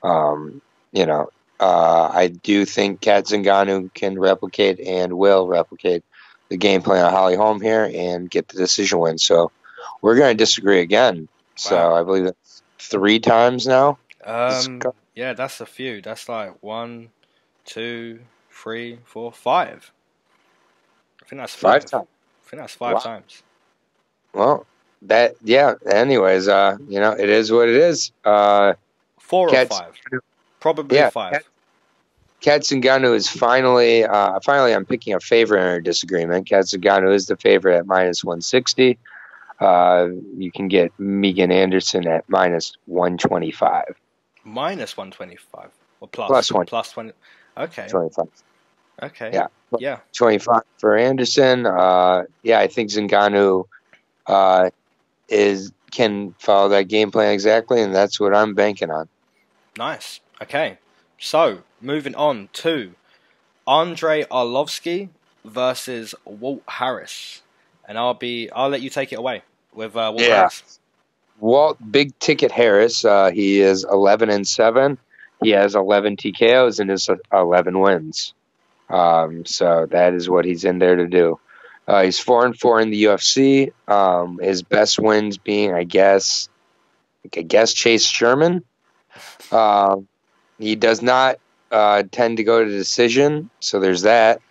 I do think Kat Zingano can replicate and will replicate the game plan of Holly Holm here and get the decision win. So we're going to disagree again. So Wow. I believe that's 3 times now. Yeah, that's a few. That's like 1, 2, 3, 4, 5. I think that's 5 times. I think that's 5 times. Well, anyways, it is what it is. 4 or 5. Probably 5. Kat Zingano is finally I'm picking a favorite in our disagreement. Kat Zingano is the favorite at minus 160. You can get Megan Anderson at minus 125. Minus 125 or plus 20. Okay. 25. Okay. Yeah. 25 for Anderson. I think Zingano can follow that game plan exactly, and that's what I'm banking on. Nice. Okay. So moving on to Andrade Arlovski versus Walt Harris, and I'll let you take it away with Walt Harris. Walt Big Ticket Harris. He is 11-7. He has 11 TKOs and his 11 wins. So that is what he's in there to do. He's 4-4 in the UFC. His best wins being, I guess Chase Sherman. He does not tend to go to decision, so there's that.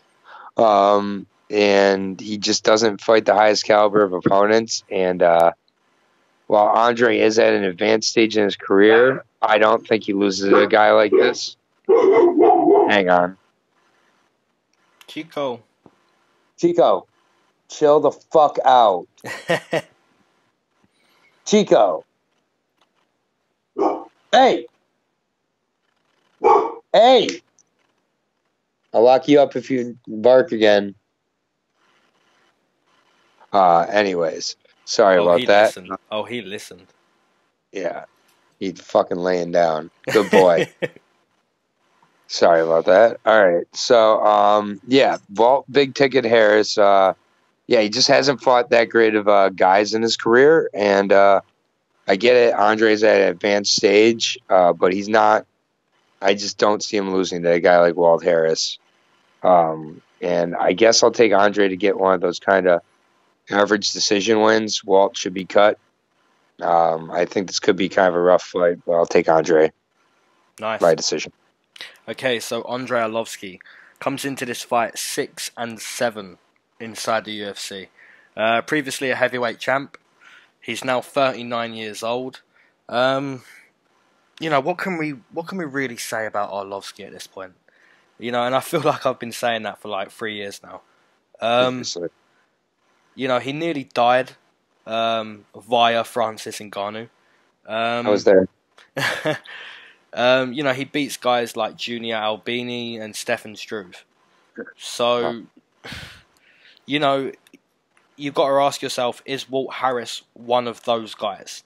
And he just doesn't fight the highest caliber of opponents. And while Andre is at an advanced stage in his career, I don't think he loses to a guy like this. Hang on. Chico, chill the fuck out. Chico. Hey! I'll lock you up if you bark again. Anyways, sorry about that. Listened. Oh, he listened. Yeah. He's fucking laying down. Good boy. Sorry about that. All right. So, Walt Big Ticket Harris, he just hasn't fought that great of guys in his career. And I get it. Andre's at an advanced stage, but he's not. I just don't see him losing to a guy like Walt Harris. And I guess I'll take Andre to get one of those kind of average decision wins. Walt should be cut. I think this could be kind of a rough fight, but I'll take Andre. Nice. By decision. Okay, so Andrade Arlovski comes into this fight 6-7 inside the UFC. Previously a heavyweight champ. He's now 39 years old. What can we really say about Arlovski at this point? And I feel like I've been saying that for like 3 years now. He nearly died via Francis Ngannou. I was there. He beats guys like Junior Albini and Stefan Struve. So, you've got to ask yourself, is Walt Harris one of those guys?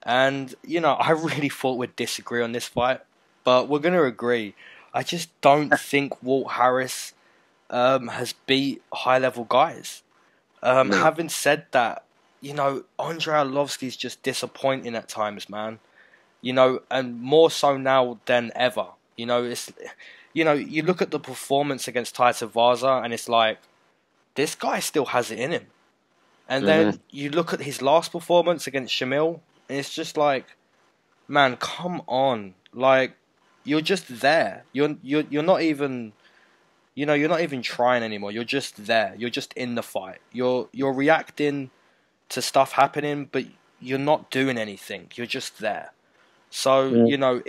And, I really thought we'd disagree on this fight, but we're going to agree. I just don't think Walt Harris has beat high-level guys. Having said that, Andrade Arlovski's just disappointing at times, man. And more so now than ever. You look at the performance against Taitavaza and it's like, this guy still has it in him. And then you look at his last performance against Shamil, and it's just like, man, come on. Like, you're just there. You're not even, you're not even trying anymore. You're just there. You're just in the fight. You're reacting to stuff happening, but you're not doing anything. You're just there. So,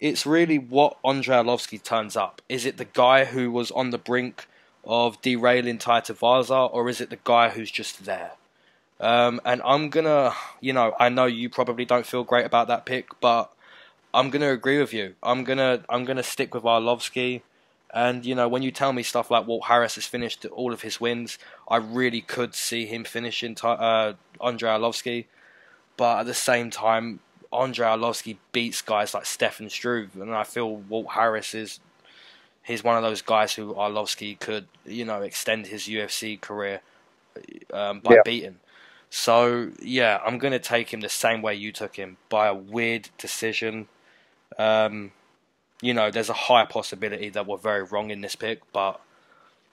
it's really what Andre Arlovski turns up. Is it the guy who was on the brink of derailing Vaza, or is it the guy who's just there? And I'm gonna, I know you probably don't feel great about that pick, but I'm gonna agree with you. I'm gonna stick with Arlovski. And when you tell me stuff like Walt Harris has finished all of his wins, I really could see him finishing Andre Arlovski. But at the same time, Andre Arlovski beats guys like Stefan Struve, and I feel Walt Harris he's one of those guys who Arlovski could extend his UFC career by beating. So yeah, I'm gonna take him the same way you took him, by a weird decision. There's a high possibility that we're very wrong in this pick, but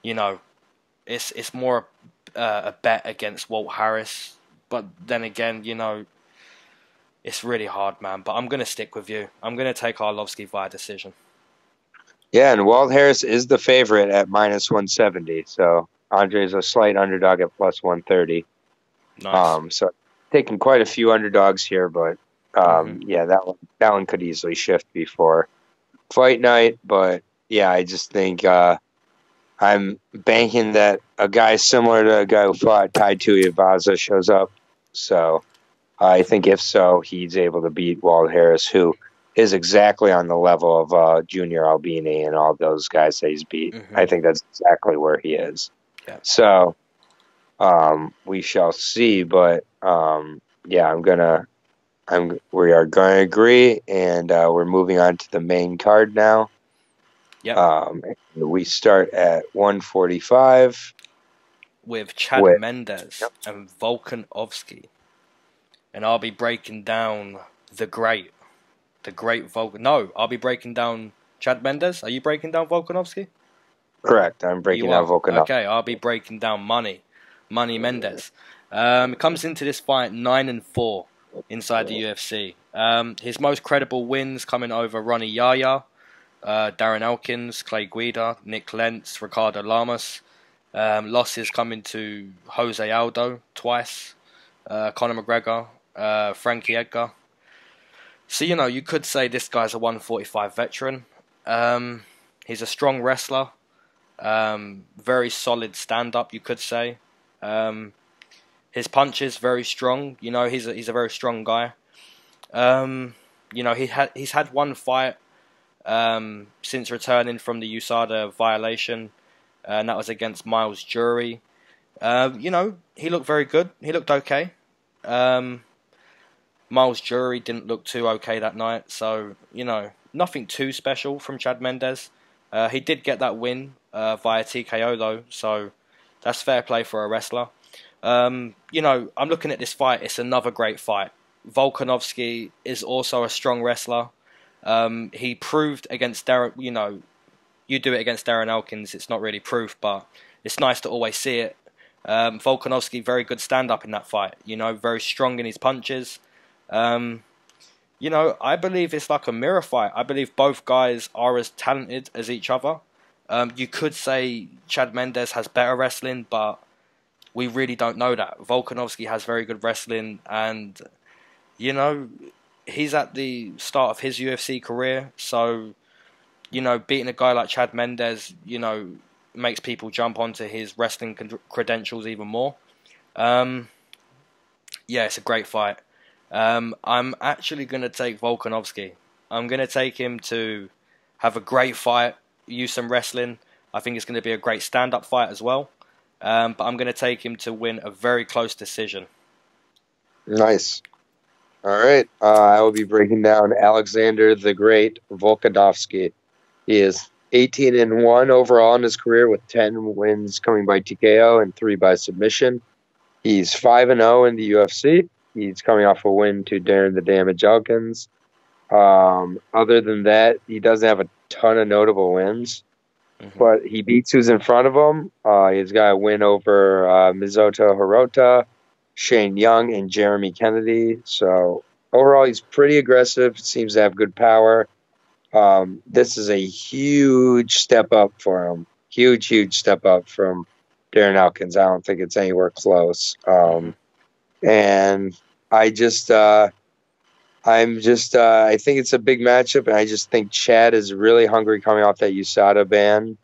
it's more a bet against Walt Harris. But then again, it's really hard, man. But I'm going to stick with you. I'm going to take Arlovski via decision. Yeah, and Walt Harris is the favorite at -170. So Andre's a slight underdog at +130. Nice. So taking quite a few underdogs here, but yeah, that one could easily shift before fight night. But yeah, I just think I'm banking that a guy similar to a guy who fought Tai Tuivasa shows up. So I think if so, he's able to beat Walt Harris, who is exactly on the level of Junior Albini and all those guys that he's beat. I think that's exactly where he is. Yeah. So we shall see. But yeah, we are going to agree, and we're moving on to the main card now. Yeah. We start at 145 with Chad Mendes and Volkanovski, and I'll be breaking down the great Volkan. No, I'll be breaking down Chad Mendes. Are you breaking down Volkanovski? Correct. I'm breaking down Volkanovski. Okay, I'll be breaking down Money Mendes. Comes into this fight 9-4 inside the UFC. His most credible wins coming over Ronnie Yahya, Darren Elkins, Clay Guida, Nick Lentz, Ricardo Lamas. Losses coming to Jose Aldo twice, Conor McGregor, Frankie Edgar. So, you could say this guy's a 145 veteran. He's a strong wrestler. Very solid stand-up, you could say. His punches very strong. He's a very strong guy. He's had one fight since returning from the USADA violation, and that was against Miles Jury. He looked very good. He looked okay. Miles Jury didn't look too okay that night, so nothing too special from Chad Mendes. He did get that win via TKO though, so that's fair play for a wrestler. I'm looking at this fight. It's another great fight. Volkanovski is also a strong wrestler. He proved against Darren. You do it against Darren Elkins. It's not really proof, but it's nice to always see it. Volkanovski, very good stand-up in that fight. Very strong in his punches. I believe it's like a mirror fight. I believe both guys are as talented as each other. You could say Chad Mendes has better wrestling, but we really don't know that. Volkanovski has very good wrestling, and he's at the start of his UFC career, so beating a guy like Chad Mendes, makes people jump onto his wrestling credentials even more. Yeah, it's a great fight. I'm actually going to take Volkanovski. I'm going to take him to have a great fight, use some wrestling. I think it's going to be a great stand-up fight as well. But I'm going to take him to win a very close decision. Nice. All right. I will be breaking down Alexander the Great Volkanovski. He is 18-1 overall in his career, with 10 wins coming by TKO and 3 by submission. He's 5-0 in the UFC. He's coming off a win to Darren the Damage Elkins. Other than that, he doesn't have a ton of notable wins, but he beats who's in front of him. He's got a win over Mizoto Hirota, Shane Young, and Jeremy Kennedy. So overall, he's pretty aggressive. Seems to have good power. This is a huge step up for him. Huge step up from Darren Elkins. I don't think it's anywhere close. And I just, I'm I think it's a big matchup, and I just think Chad is really hungry coming off that USADA ban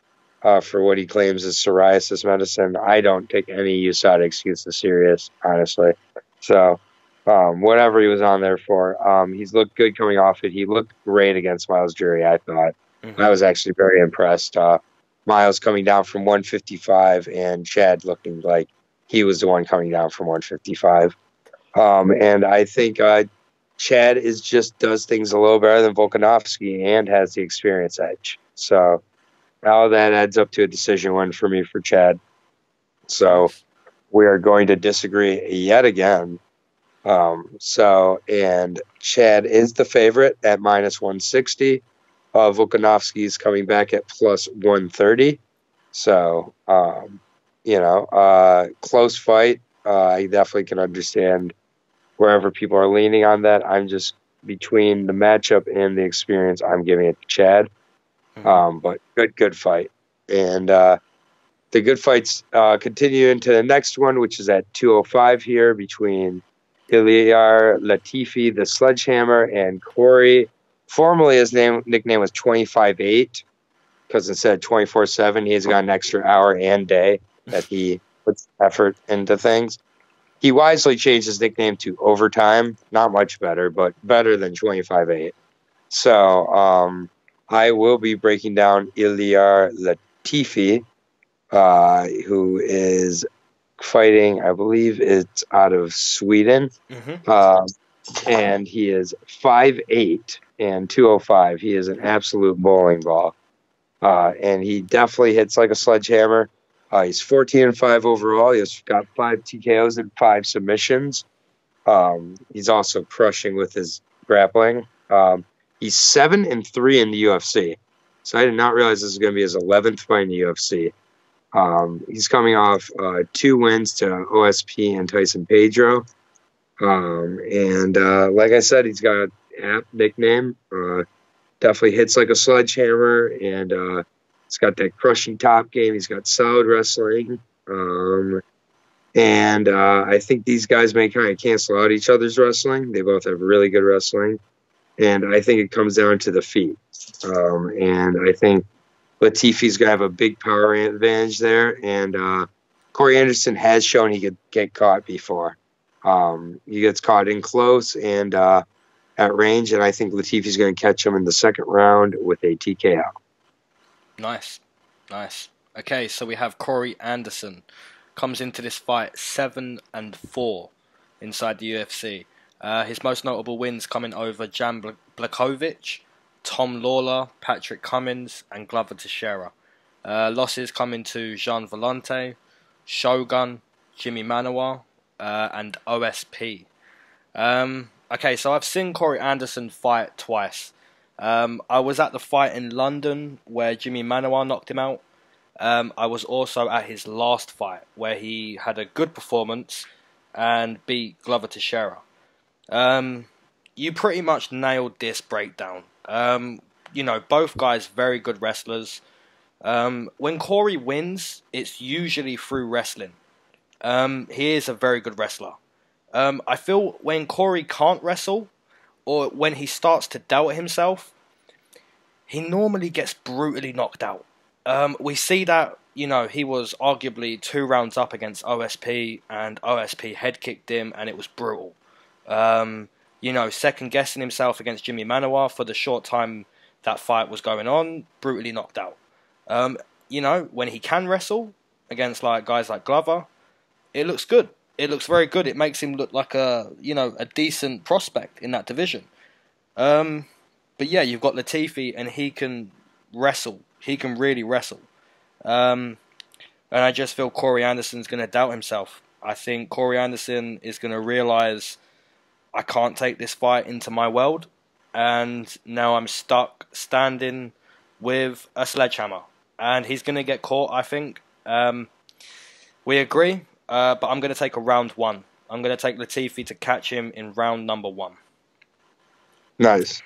for what he claims is psoriasis medicine. I don't take any USADA excuses serious, honestly. So, whatever he was on there for, he's looked good coming off it. He looked great against Miles Jury, I thought. Mm-hmm. I was actually very impressed. Miles coming down from 155 and Chad looking like he was the one coming down from 155. And I think Chad does things a little better than Volkanovski and has the experience edge. So all that adds up to a decision win for me for Chad. So we are going to disagree yet again. And Chad is the favorite at minus 160. Volkanovski is coming back at plus 130. So, close fight. I definitely can understand wherever people are leaning on that. I'm just between the matchup and the experience, I'm giving it to Chad. But good fight. And the good fights continue into the next one, which is at 205 here between Uriah Latifi, the Sledgehammer, and Corey. Formerly, his nickname was 25-8 because instead of 24/7, he's got an extra hour and day that he puts effort into things. He wisely changed his nickname to Overtime. Not much better, but better than 25-8. So I will be breaking down Uriah Latifi, who is fighting, I believe it's out of Sweden. And he is 5'8" and 205. He is an absolute bowling ball. And he definitely hits like a sledgehammer. He's 14-5 overall. He's got 5 TKOs and 5 submissions. He's also crushing with his grappling. He's 7-3 in the UFC. So I did not realize this was going to be his 11th fight in the UFC. He's coming off 2 wins to OSP and Tyson Pedro. Like I said, he's got an apt nickname. Definitely hits like a sledgehammer, and he's got that crushing top game. He's got solid wrestling. I think these guys may kind of cancel out each other's wrestling. They both have really good wrestling. And I think it comes down to the feet. And I think Latifi's going to have a big power advantage there. And Corey Anderson has shown he could get caught before. He gets caught in close and at range, and I think Latifi's going to catch him in the second round with a TKO. Nice. Okay, so we have Corey Anderson comes into this fight 7-4 inside the UFC. His most notable wins coming over Jan Blachowicz, Tom Lawler, Patrick Cummins, and Glover Teixeira. Losses coming to Jean Volante, Shogun, Jimmy Manuwa, and OSP. Okay, so I've seen Corey Anderson fight twice. I was at the fight in London where Jimmy Manuwa knocked him out. I was also at his last fight where he had a good performance and beat Glover Teixeira. You pretty much nailed this breakdown. Both guys very good wrestlers. When Corey wins, it's usually through wrestling. He is a very good wrestler. I feel when Corey can't wrestle, or when he starts to doubt himself, he normally gets brutally knocked out. We see that, he was arguably 2 rounds up against OSP, and OSP head kicked him, and it was brutal. Second guessing himself against Jimmy Manuwa for the short time that fight was going on, brutally knocked out. When he can wrestle against guys like Glover, it looks good. It looks very good. It makes him look like a decent prospect in that division. But yeah, you've got Latifi, and he can wrestle. He can really wrestle. And I just feel Corey Anderson's going to doubt himself. I think Corey Anderson is going to realize, I can't take this fight into my world, and now I'm stuck standing with a sledgehammer. And he's going to get caught, I think. We agree, but I'm going to take a round 1. I'm going to take Latifi to catch him in round number 1. Nice.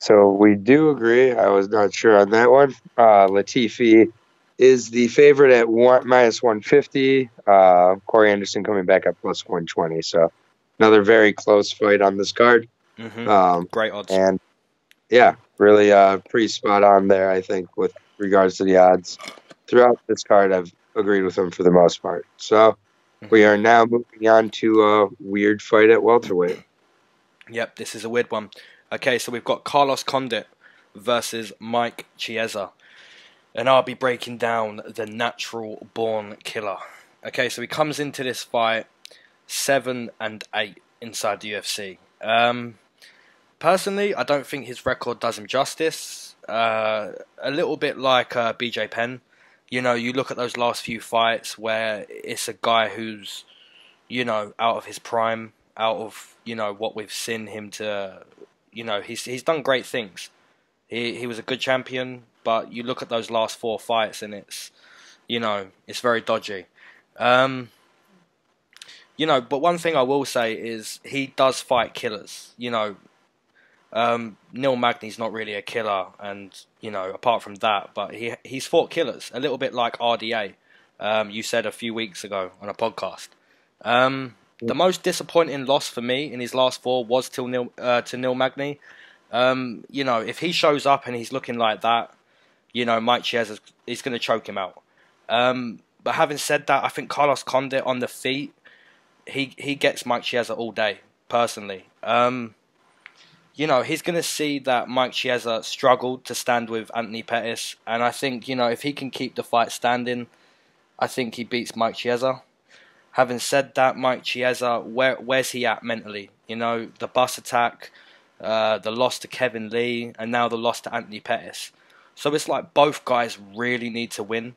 So we do agree. I was not sure on that one. Latifi is the favorite at minus 150. Corey Anderson coming back at plus 120. So another very close fight on this card. Great odds. And yeah, really pretty spot on there, I think, with regards to the odds. Throughout this card, I've agreed with them for the most part. So we are now moving on to a weird fight at welterweight. Yep, this is a weird one. Okay, so we've got Carlos Condit versus Mike Chiesa. And I'll be breaking down the natural-born killer. Okay, so he comes into this fight 7-8 inside the UFC. Personally, I don't think his record does him justice. A little bit like BJ Penn. You know, you look at those last few fights where it's a guy who's, you know, out of his prime, out of, you know, what we've seen him to, you know, he's done great things. He was a good champion, but you look at those last 4 fights and it's, you know, it's very dodgy. You know, but one thing I will say is he does fight killers. You know, Neil Magny's not really a killer, and you know, apart from that, but he's fought killers a little bit like RDA. You said a few weeks ago on a podcast. The most disappointing loss for me in his last 4 was to Neil Magny. You know, if he shows up and he's looking like that, you know, Mike Chiesa is going to choke him out. But having said that, I think Carlos Condit on the feet, he gets Mike Chiesa all day, personally. You know, he's going to see that Mike Chiesa struggled to stand with Anthony Pettis, and I think, you know, if he can keep the fight standing, I think he beats Mike Chiesa. Having said that, Mike Chiesa, where's he at mentally? You know, the bus attack, the loss to Kevin Lee, and now the loss to Anthony Pettis. So it's like both guys really need to win.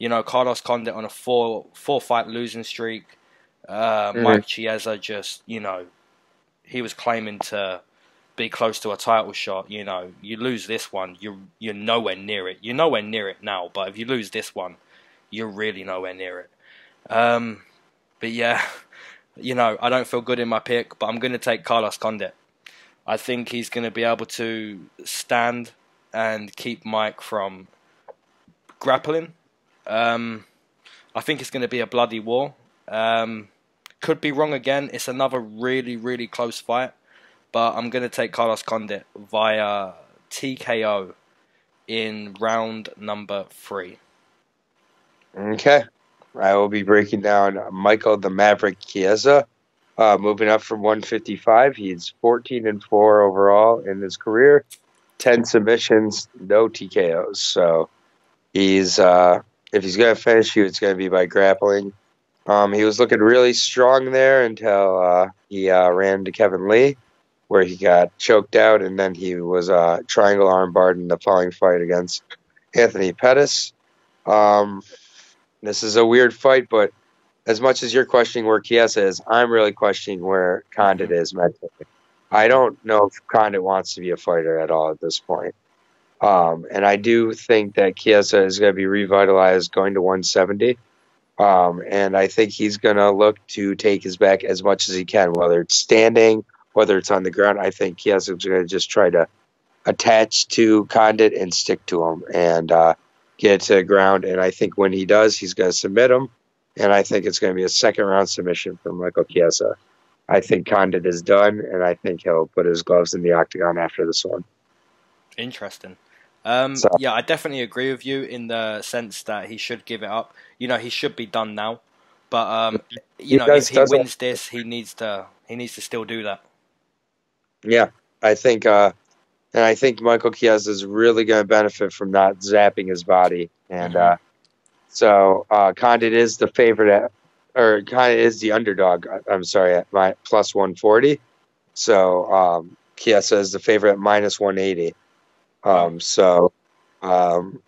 You know, Carlos Condit on a 4-fight losing streak. Mike Chiesa just, you know, he was claiming to be close to a title shot. You know, you lose this one, you're nowhere near it. You're nowhere near it now, but if you lose this one, you're really nowhere near it. But yeah, you know, I don't feel good in my pick, but I'm going to take Carlos Condit. I think he's going to be able to stand and keep Mike from grappling. I think it's going to be a bloody war. Could be wrong again. It's another really, really close fight. But I'm going to take Carlos Condit via TKO in round number 3. Okay. I will be breaking down Michael the Maverick Chiesa. Moving up from 155. He's 14-4 overall in his career. 10 submissions, no TKOs. So he's if he's going to finish you, it's going to be by grappling. He was looking really strong there until he ran to Kevin Lee, where he got choked out, and then he was triangle armbarred in the following fight against Anthony Pettis. This is a weird fight, but as much as you're questioning where Chiesa is, I'm really questioning where Condit is mentally. I don't know if Condit wants to be a fighter at all at this point. And I do think that Chiesa is going to be revitalized going to 170. And I think he's going to look to take his back as much as he can, whether it's standing, whether it's on the ground. I think Chiesa is going to just try to attach to Condit and stick to him and get it to the ground. And I think when he does, he's going to submit him. And I think it's going to be a second-round submission from Michael Chiesa. I think Condit is done, and I think he'll put his gloves in the octagon after this one. Interesting. Yeah, I definitely agree with you in the sense that he should give it up. You know, he should be done now. But you know, if he wins this, he needs to still do that. Yeah, I think, and I think Michael Chiesa is really going to benefit from not zapping his body, and so Condit is the favorite, or Condit is the underdog. I'm sorry, at my plus 140. So Chiesa is the favorite at minus 180.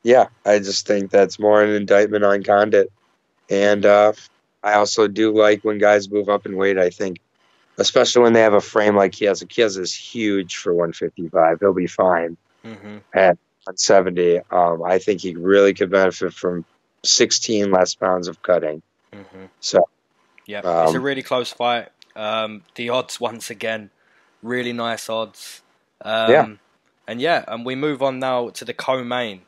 Yeah, I just think that's more an indictment on Condit. And I also do like when guys move up in weight. I think, especially when they have a frame like Chiesa. Chiesa is huge for 155. He'll be fine at 170. I think he really could benefit from 16 less pounds of cutting. So, yeah, it's a really close fight. The odds, once again, really nice odds. And we move on now to the co-main,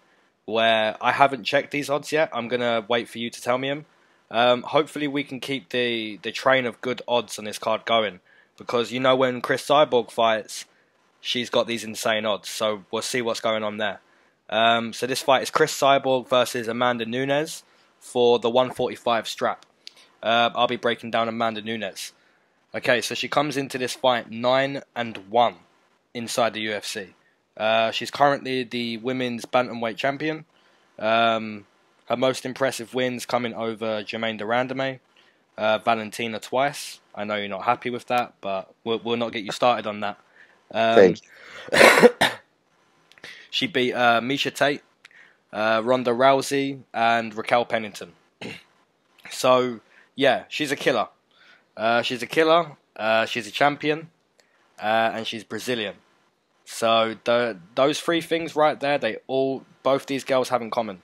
where I haven't checked these odds yet. I'm going to wait for you to tell me them. Hopefully we can keep the train of good odds on this card going. because you know when Chris Cyborg fights, she's got these insane odds. So we'll see what's going on there. So this fight is Chris Cyborg versus Amanda Nunes for the 145 strap. I'll be breaking down Amanda Nunes. Okay, so she comes into this fight 9-1 inside the UFC. She's currently the women's bantamweight champion. Her most impressive wins coming over Germaine de Randamie, Valentina twice. I know you're not happy with that, but we'll not get you started on that. Thank you. She beat Misha Tate, Ronda Rousey, and Raquel Pennington. So, yeah, she's a killer. She's a killer, she's a champion, and she's Brazilian. So those three things right there, both these girls have in common.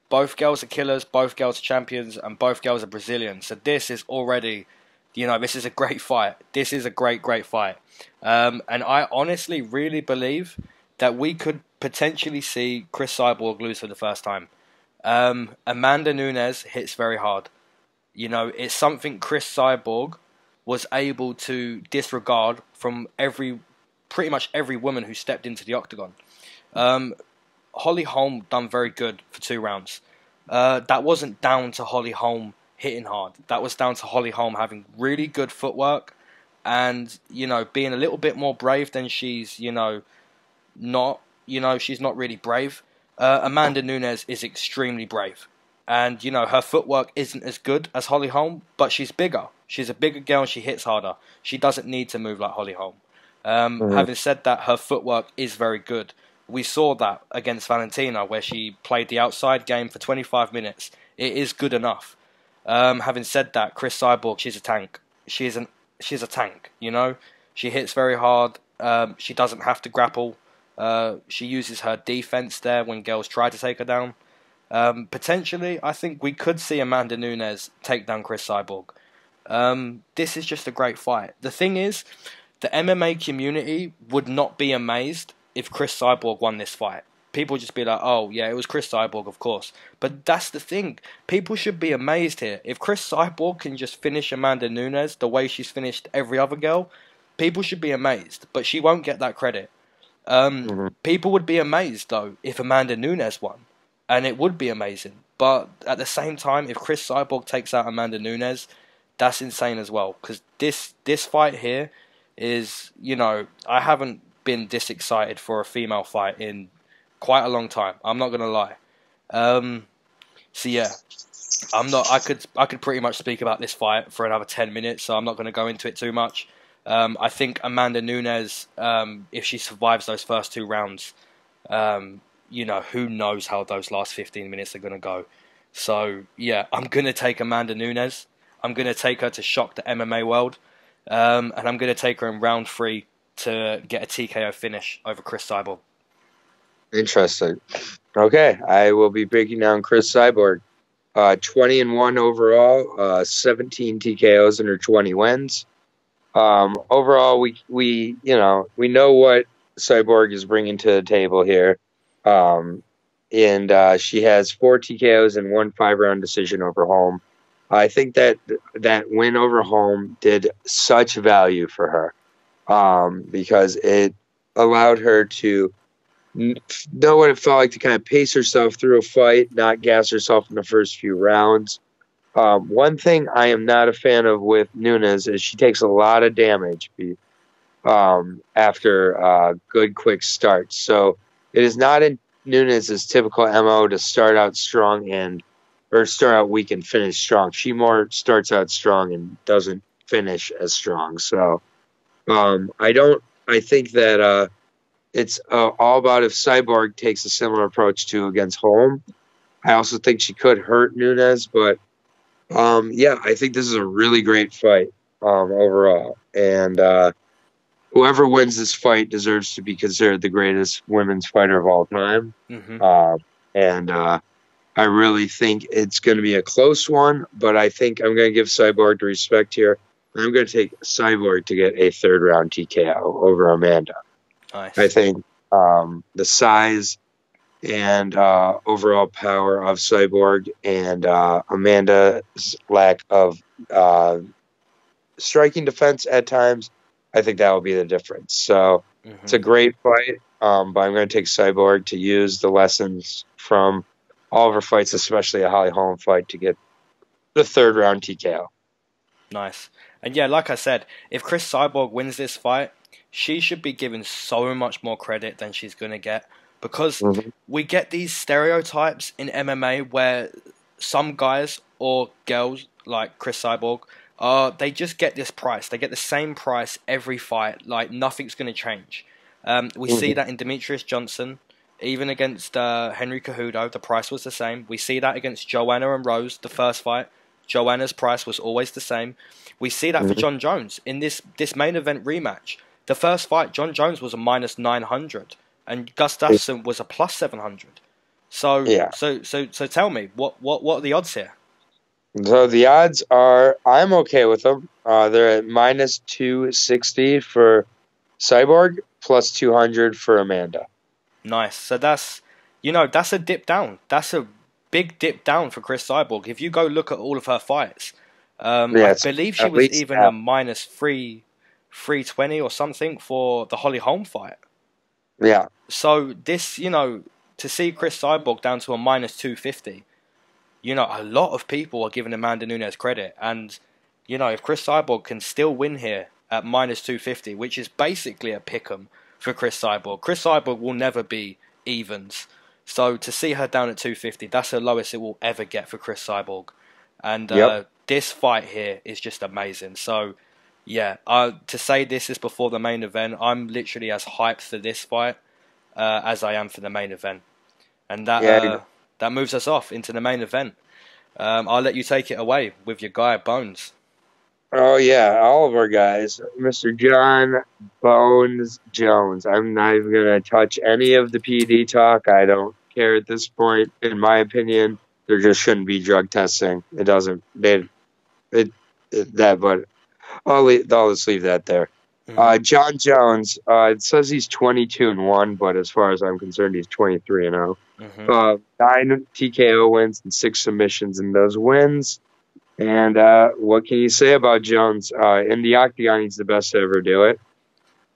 Both girls are killers, both girls are champions, and both girls are Brazilian. So this is already, this is a great fight. This is a great fight. And I honestly really believe that we could potentially see Chris Cyborg lose for the first time. Amanda Nunes hits very hard. It's something Chris Cyborg was able to disregard from pretty much every woman who stepped into the octagon. Holly Holm done very good for 2 rounds. That wasn't down to Holly Holm hitting hard. That was down to Holly Holm having really good footwork and, being a little bit more brave than she's, not. She's not really brave. Amanda Nunes is extremely brave. And, her footwork isn't as good as Holly Holm, but she's bigger. She's a bigger girl and she hits harder. She doesn't need to move like Holly Holm. Having said that, her footwork is very good. We saw that against Valentina, where she played the outside game for 25 minutes. It is good enough. Having said that, Chris Cyborg, she's a tank. She's a tank, She hits very hard. She doesn't have to grapple. She uses her defense there when girls try to take her down. Potentially, I think we could see Amanda Nunes take down Chris Cyborg. This is just a great fight. The thing is, the MMA community would not be amazed if Chris Cyborg won this fight. People would just be like, oh, yeah, it was Chris Cyborg, of course. But that's the thing. People should be amazed here. If Chris Cyborg can just finish Amanda Nunes the way she's finished every other girl, people should be amazed. But she won't get that credit. People would be amazed, though, if Amanda Nunes won. And it would be amazing. But at the same time, if Chris Cyborg takes out Amanda Nunes, that's insane as well. Because this fight here is, I haven't been this excited for a female fight in quite a long time. I'm not gonna lie. So yeah, I could pretty much speak about this fight for another 10 minutes. So I'm not gonna go into it too much. I think Amanda Nunes, if she survives those first 2 rounds, who knows how those last 15 minutes are gonna go. So yeah, I'm gonna take Amanda Nunes. I'm gonna take her to shock the MMA world. And I'm going to take her in round 3 to get a TKO finish over Chris Cyborg. Interesting. Okay, I will be breaking down Chris Cyborg. 20-1 overall, 17 TKOs in her 20 wins. Overall, we know what Cyborg is bringing to the table here. And she has 4 TKOs and 1 5-round decision over Holm. I think that win over Holm did such value for her because it allowed her to know what it felt like to kind of pace herself through a fight, not gas herself in the first few rounds. One thing I am not a fan of with Nunes is she takes a lot of damage after good, quick starts. So it is not in Nunes' typical MO to start out strong or start out weak and finish strong. She more starts out strong and doesn't finish as strong. So I think that it's all about if Cyborg takes a similar approach to against Holm. I also think she could hurt Nunes, but I think this is a really great fight overall. And whoever wins this fight deserves to be considered the greatest women's fighter of all time. I really think it's going to be a close one, but I think I'm going to give Cyborg the respect here. I'm going to take Cyborg to get a 3rd-round TKO over Amanda. Nice. I think the size and overall power of Cyborg and Amanda's lack of striking defense at times I think that will be the difference. So it's a great fight, but I'm going to take Cyborg to use the lessons from all of her fights, especially a Holly Holm fight, to get the third round TKO. Nice. And yeah, like I said, if Chris Cyborg wins this fight, she should be given so much more credit than she's going to get, because we get these stereotypes in MMA where some guys or girls like Chris Cyborg, they just get this price. They get the same price every fight. Like nothing's going to change. We see that in Demetrius Johnson, even against Henry Cejudo, the price was the same. We see that against Joanna and Rose, the first fight. Joanna's price was always the same. We see that for John Jones in this main event rematch. The first fight, John Jones was a minus 900, and Gustafsson was a plus 700. So tell me, what are the odds here? So the odds are, I'm okay with them. They're at minus 260 for Cyborg, plus 200 for Amanda. Nice. So that's a dip down. That's a big dip down for Chris Cyborg. If you go look at all of her fights, I believe she was even a minus 320 or something for the Holly Holm fight. Yeah. So this, to see Chris Cyborg down to a minus 250, a lot of people are giving Amanda Nunes credit. And, if Chris Cyborg can still win here at minus 250, which is basically a pick'em for Chris Cyborg. Chris Cyborg will never be evens. So to see her down at 250, that's the lowest it will ever get for Chris Cyborg. And this fight here is just amazing. So, yeah, to say this is before the main event, I'm literally as hyped for this fight as I am for the main event. And that moves us off into the main event. I'll let you take it away with your guy, Bones. Oh, yeah, all of our guys. Mr. John Bones Jones. I'm not even going to touch any of the PED talk. I don't care at this point. In my opinion, there just shouldn't be drug testing. It doesn't. But I'll just leave that there. John Jones, it says he's 22-1, but as far as I'm concerned, he's 23-0. 9 TKO wins and 6 submissions in those wins. And what can you say about Jones? In the octagon, he's the best to ever do it.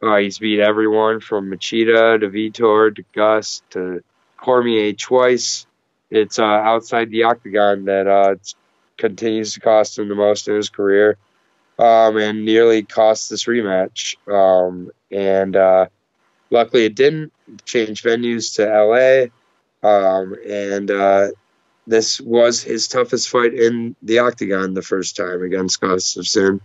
He's beat everyone from Machida to Vitor to Gus to Cormier twice. It's outside the octagon that continues to cost him the most in his career, and nearly cost this rematch. Luckily it didn't. Change venues to L.A., this was his toughest fight in the octagon the first time against Gustafsson.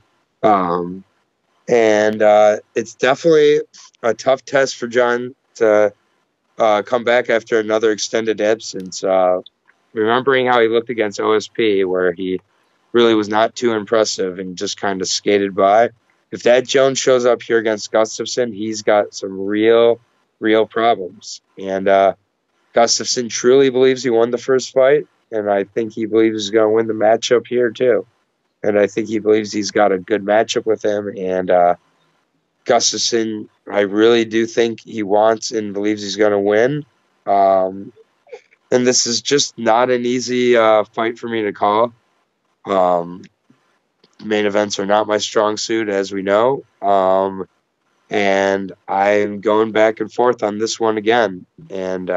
It's definitely a tough test for John to come back after another extended absence. Remembering how he looked against OSP, where he really was not too impressive and just kind of skated by. If that Jones shows up here against Gustafsson, he's got some real problems. And Gustafsson truly believes he won the first fight, and I think he believes he's going to win the matchup here too. And I think he believes he's got a good matchup with him. And Gustafsson, I really do think he wants and believes he's going to win. And this is just not an easy fight for me to call. Main events are not my strong suit, as we know. And I'm going back and forth on this one again. And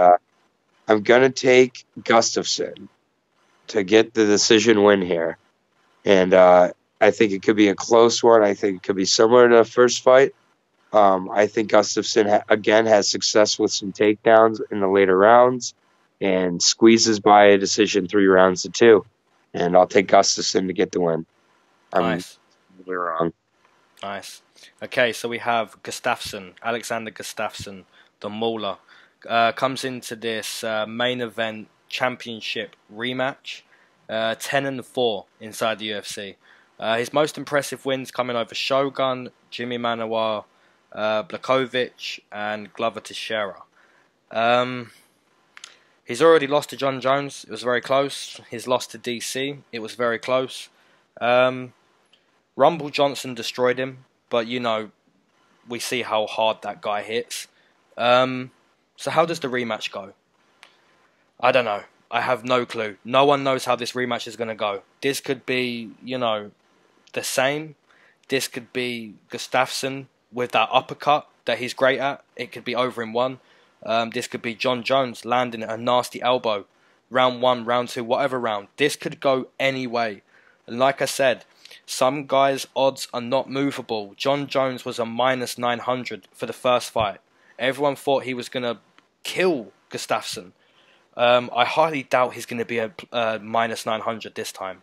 I'm going to take Gustafsson to get the decision win here. And I think it could be a close one. I think it could be similar to the first fight. I think Gustafsson, again, has success with some takedowns in the later rounds and squeezes by a decision 3-2. And I'll take Gustafsson to get the win. Nice. We're wrong. Nice. Okay, so we have Gustafsson, Alexander Gustafsson, the Mauler, comes into this main event championship rematch, 10-4 inside the UFC. His most impressive wins coming over Shogun, Jimmy Manuwa, Blachowicz, and Glover Teixeira. He's already lost to John Jones. It was very close. His loss to DC, it was very close. Rumble Johnson destroyed him, but we see how hard that guy hits. So how does the rematch go? I don't know. I have no clue. No one knows how this rematch is going to go. This could be, the same. This could be Gustafsson with that uppercut that he's great at. It could be over in one. This could be Jon Jones landing a nasty elbow. Round 1, round 2, whatever round. This could go any way. And like I said, some guys' odds are not movable. Jon Jones was a minus 900 for the first fight. Everyone thought he was going to kill Gustafsson. I highly doubt he's going to be a minus 900 this time.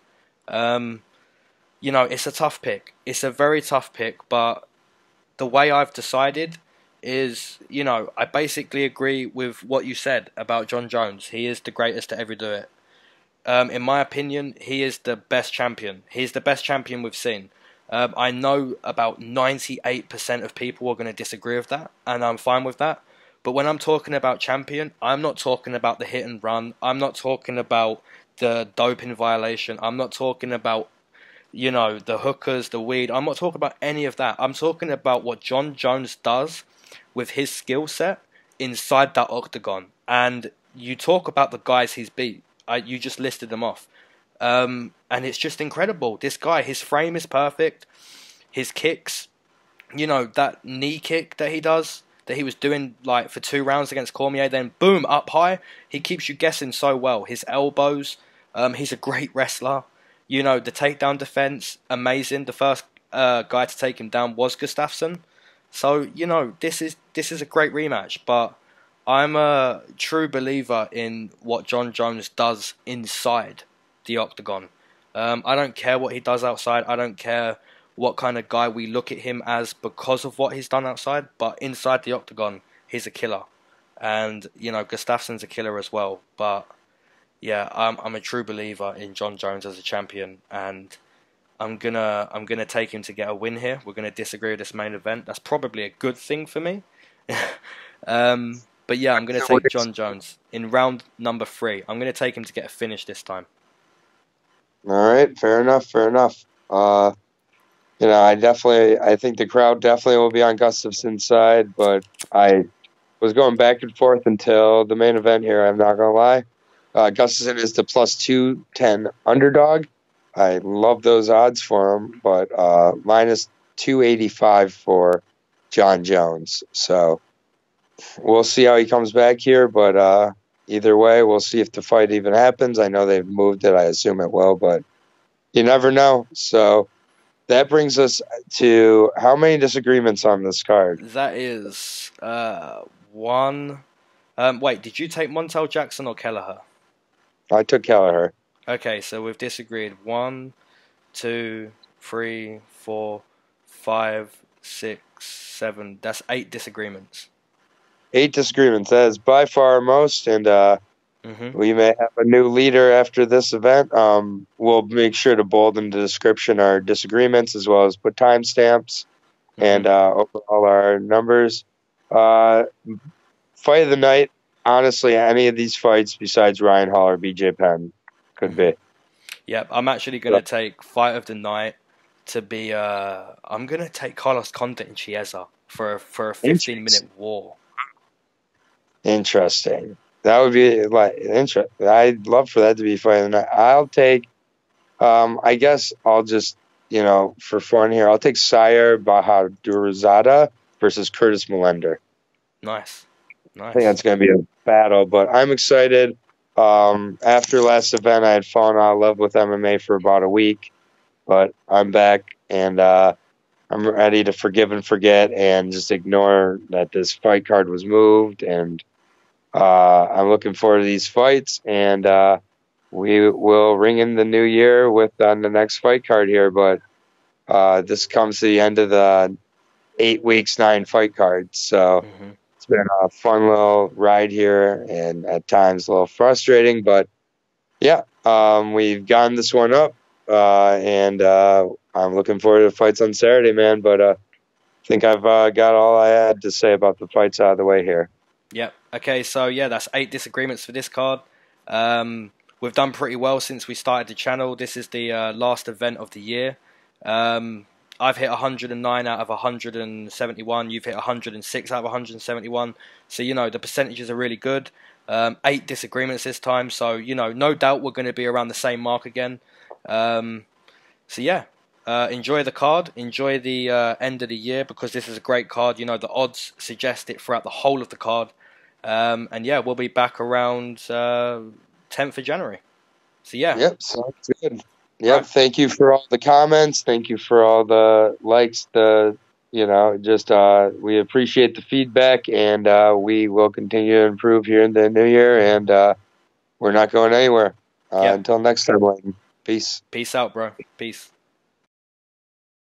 You know, it's a tough pick. It's a very tough pick, but the way I've decided is, you know, I basically agree with what you said about Jon Jones. He is the greatest to ever do it. In my opinion, he is the best champion. He's the best champion we've seen. I know about 98% of people are going to disagree with that, and I'm fine with that. But when I'm talking about champion, I'm not talking about the hit and run. I'm not talking about the doping violation. I'm not talking about, you know, the hookers, the weed. I'm not talking about any of that. I'm talking about what Jon Jones does with his skill set inside that octagon. And you talk about the guys he's beat. You just listed them off. And it's just incredible. This guy, his frame is perfect. His kicks, you know, that knee kick that he does, that he was doing like for 2 rounds against Cormier, then boom, up high. He keeps you guessing so well. His elbows, he's a great wrestler. You know, the takedown defense, amazing. The first guy to take him down was Gustafsson. So, you know, this is a great rematch, but I'm a true believer in what Jon Jones does inside the octagon. I don't care what he does outside. I don't care what kind of guy we look at him as because of what he's done outside, but inside the octagon, he's a killer. And, you know, Gustafsson's a killer as well. But, yeah, I'm a true believer in Jon Jones as a champion, and I'm gonna take him to get a win here. We're gonna disagree with this main event. That's probably a good thing for me. But yeah, I'm gonna take Jon Jones in round number 3. I'm gonna take him to get a finish this time. All right, fair enough, fair enough. You know, I think the crowd definitely will be on Gustafsson's side, but I was going back and forth until the main event here. I'm not gonna lie. Gustafsson is the plus 210 underdog. I love those odds for him, but minus 285 for Jon Jones. So we'll see how he comes back here, but either way, we'll see if the fight even happens. I know they've moved it. I assume it will, but you never know. So that brings us to how many disagreements on this card? That is 1. Wait, did you take Montel Jackson or Kelleher? I took Kelleher. Okay, so we've disagreed 1, 2, 3, 4, 5, 6, 7. That's 8 disagreements. 8 disagreements. That is by far most, and we may have a new leader after this event. We'll make sure to bold in the description our disagreements, as well as put timestamps and overall our numbers. Fight of the night. Honestly, any of these fights besides Ryan Hall or BJ Penn could be. Yep, I'm actually going to take fight of the night to be. I'm going to take Carlos Condit and Chiesa for a 15-minute war. Interesting. That would be like interesting. I'd love for that to be fight of the night. I'll take. I guess I'll just, you know, for fun here, I'll take Siyar Bahadurzada versus Curtis Millender. Nice. I think that's going to be a battle, but I'm excited. After last event, I had fallen out of love with MMA for about a week, but I'm back, and I'm ready to forgive and forget and just ignore that this fight card was moved, and I'm looking forward to these fights, and we will ring in the new year with the next fight card here, but this comes to the end of the 8 weeks, 9 fight cards, so it's been a fun little ride here, and at times a little frustrating, but yeah, we've gotten this one up, and I'm looking forward to the fights on Saturday, man, but I think I've got all I had to say about the fights out of the way here. Yep. Okay, so yeah, that's 8 disagreements for this card. We've done pretty well since we started the channel. This is the last event of the year. I've hit 109 out of 171. You've hit 106 out of 171. So, you know, the percentages are really good. 8 disagreements this time. So, you know, no doubt we're going to be around the same mark again. So, yeah, enjoy the card, enjoy the end of the year, because this is a great card. You know, the odds suggest it throughout the whole of the card. And yeah, we'll be back around 10th of January. So yeah. Yep, sounds good. Yep, Right. Thank you for all the comments. Thank you for all the likes. We appreciate the feedback, and we will continue to improve here in the new year, and we're not going anywhere. Yeah. Until next time, Leyton. Peace. Peace out, bro. Peace.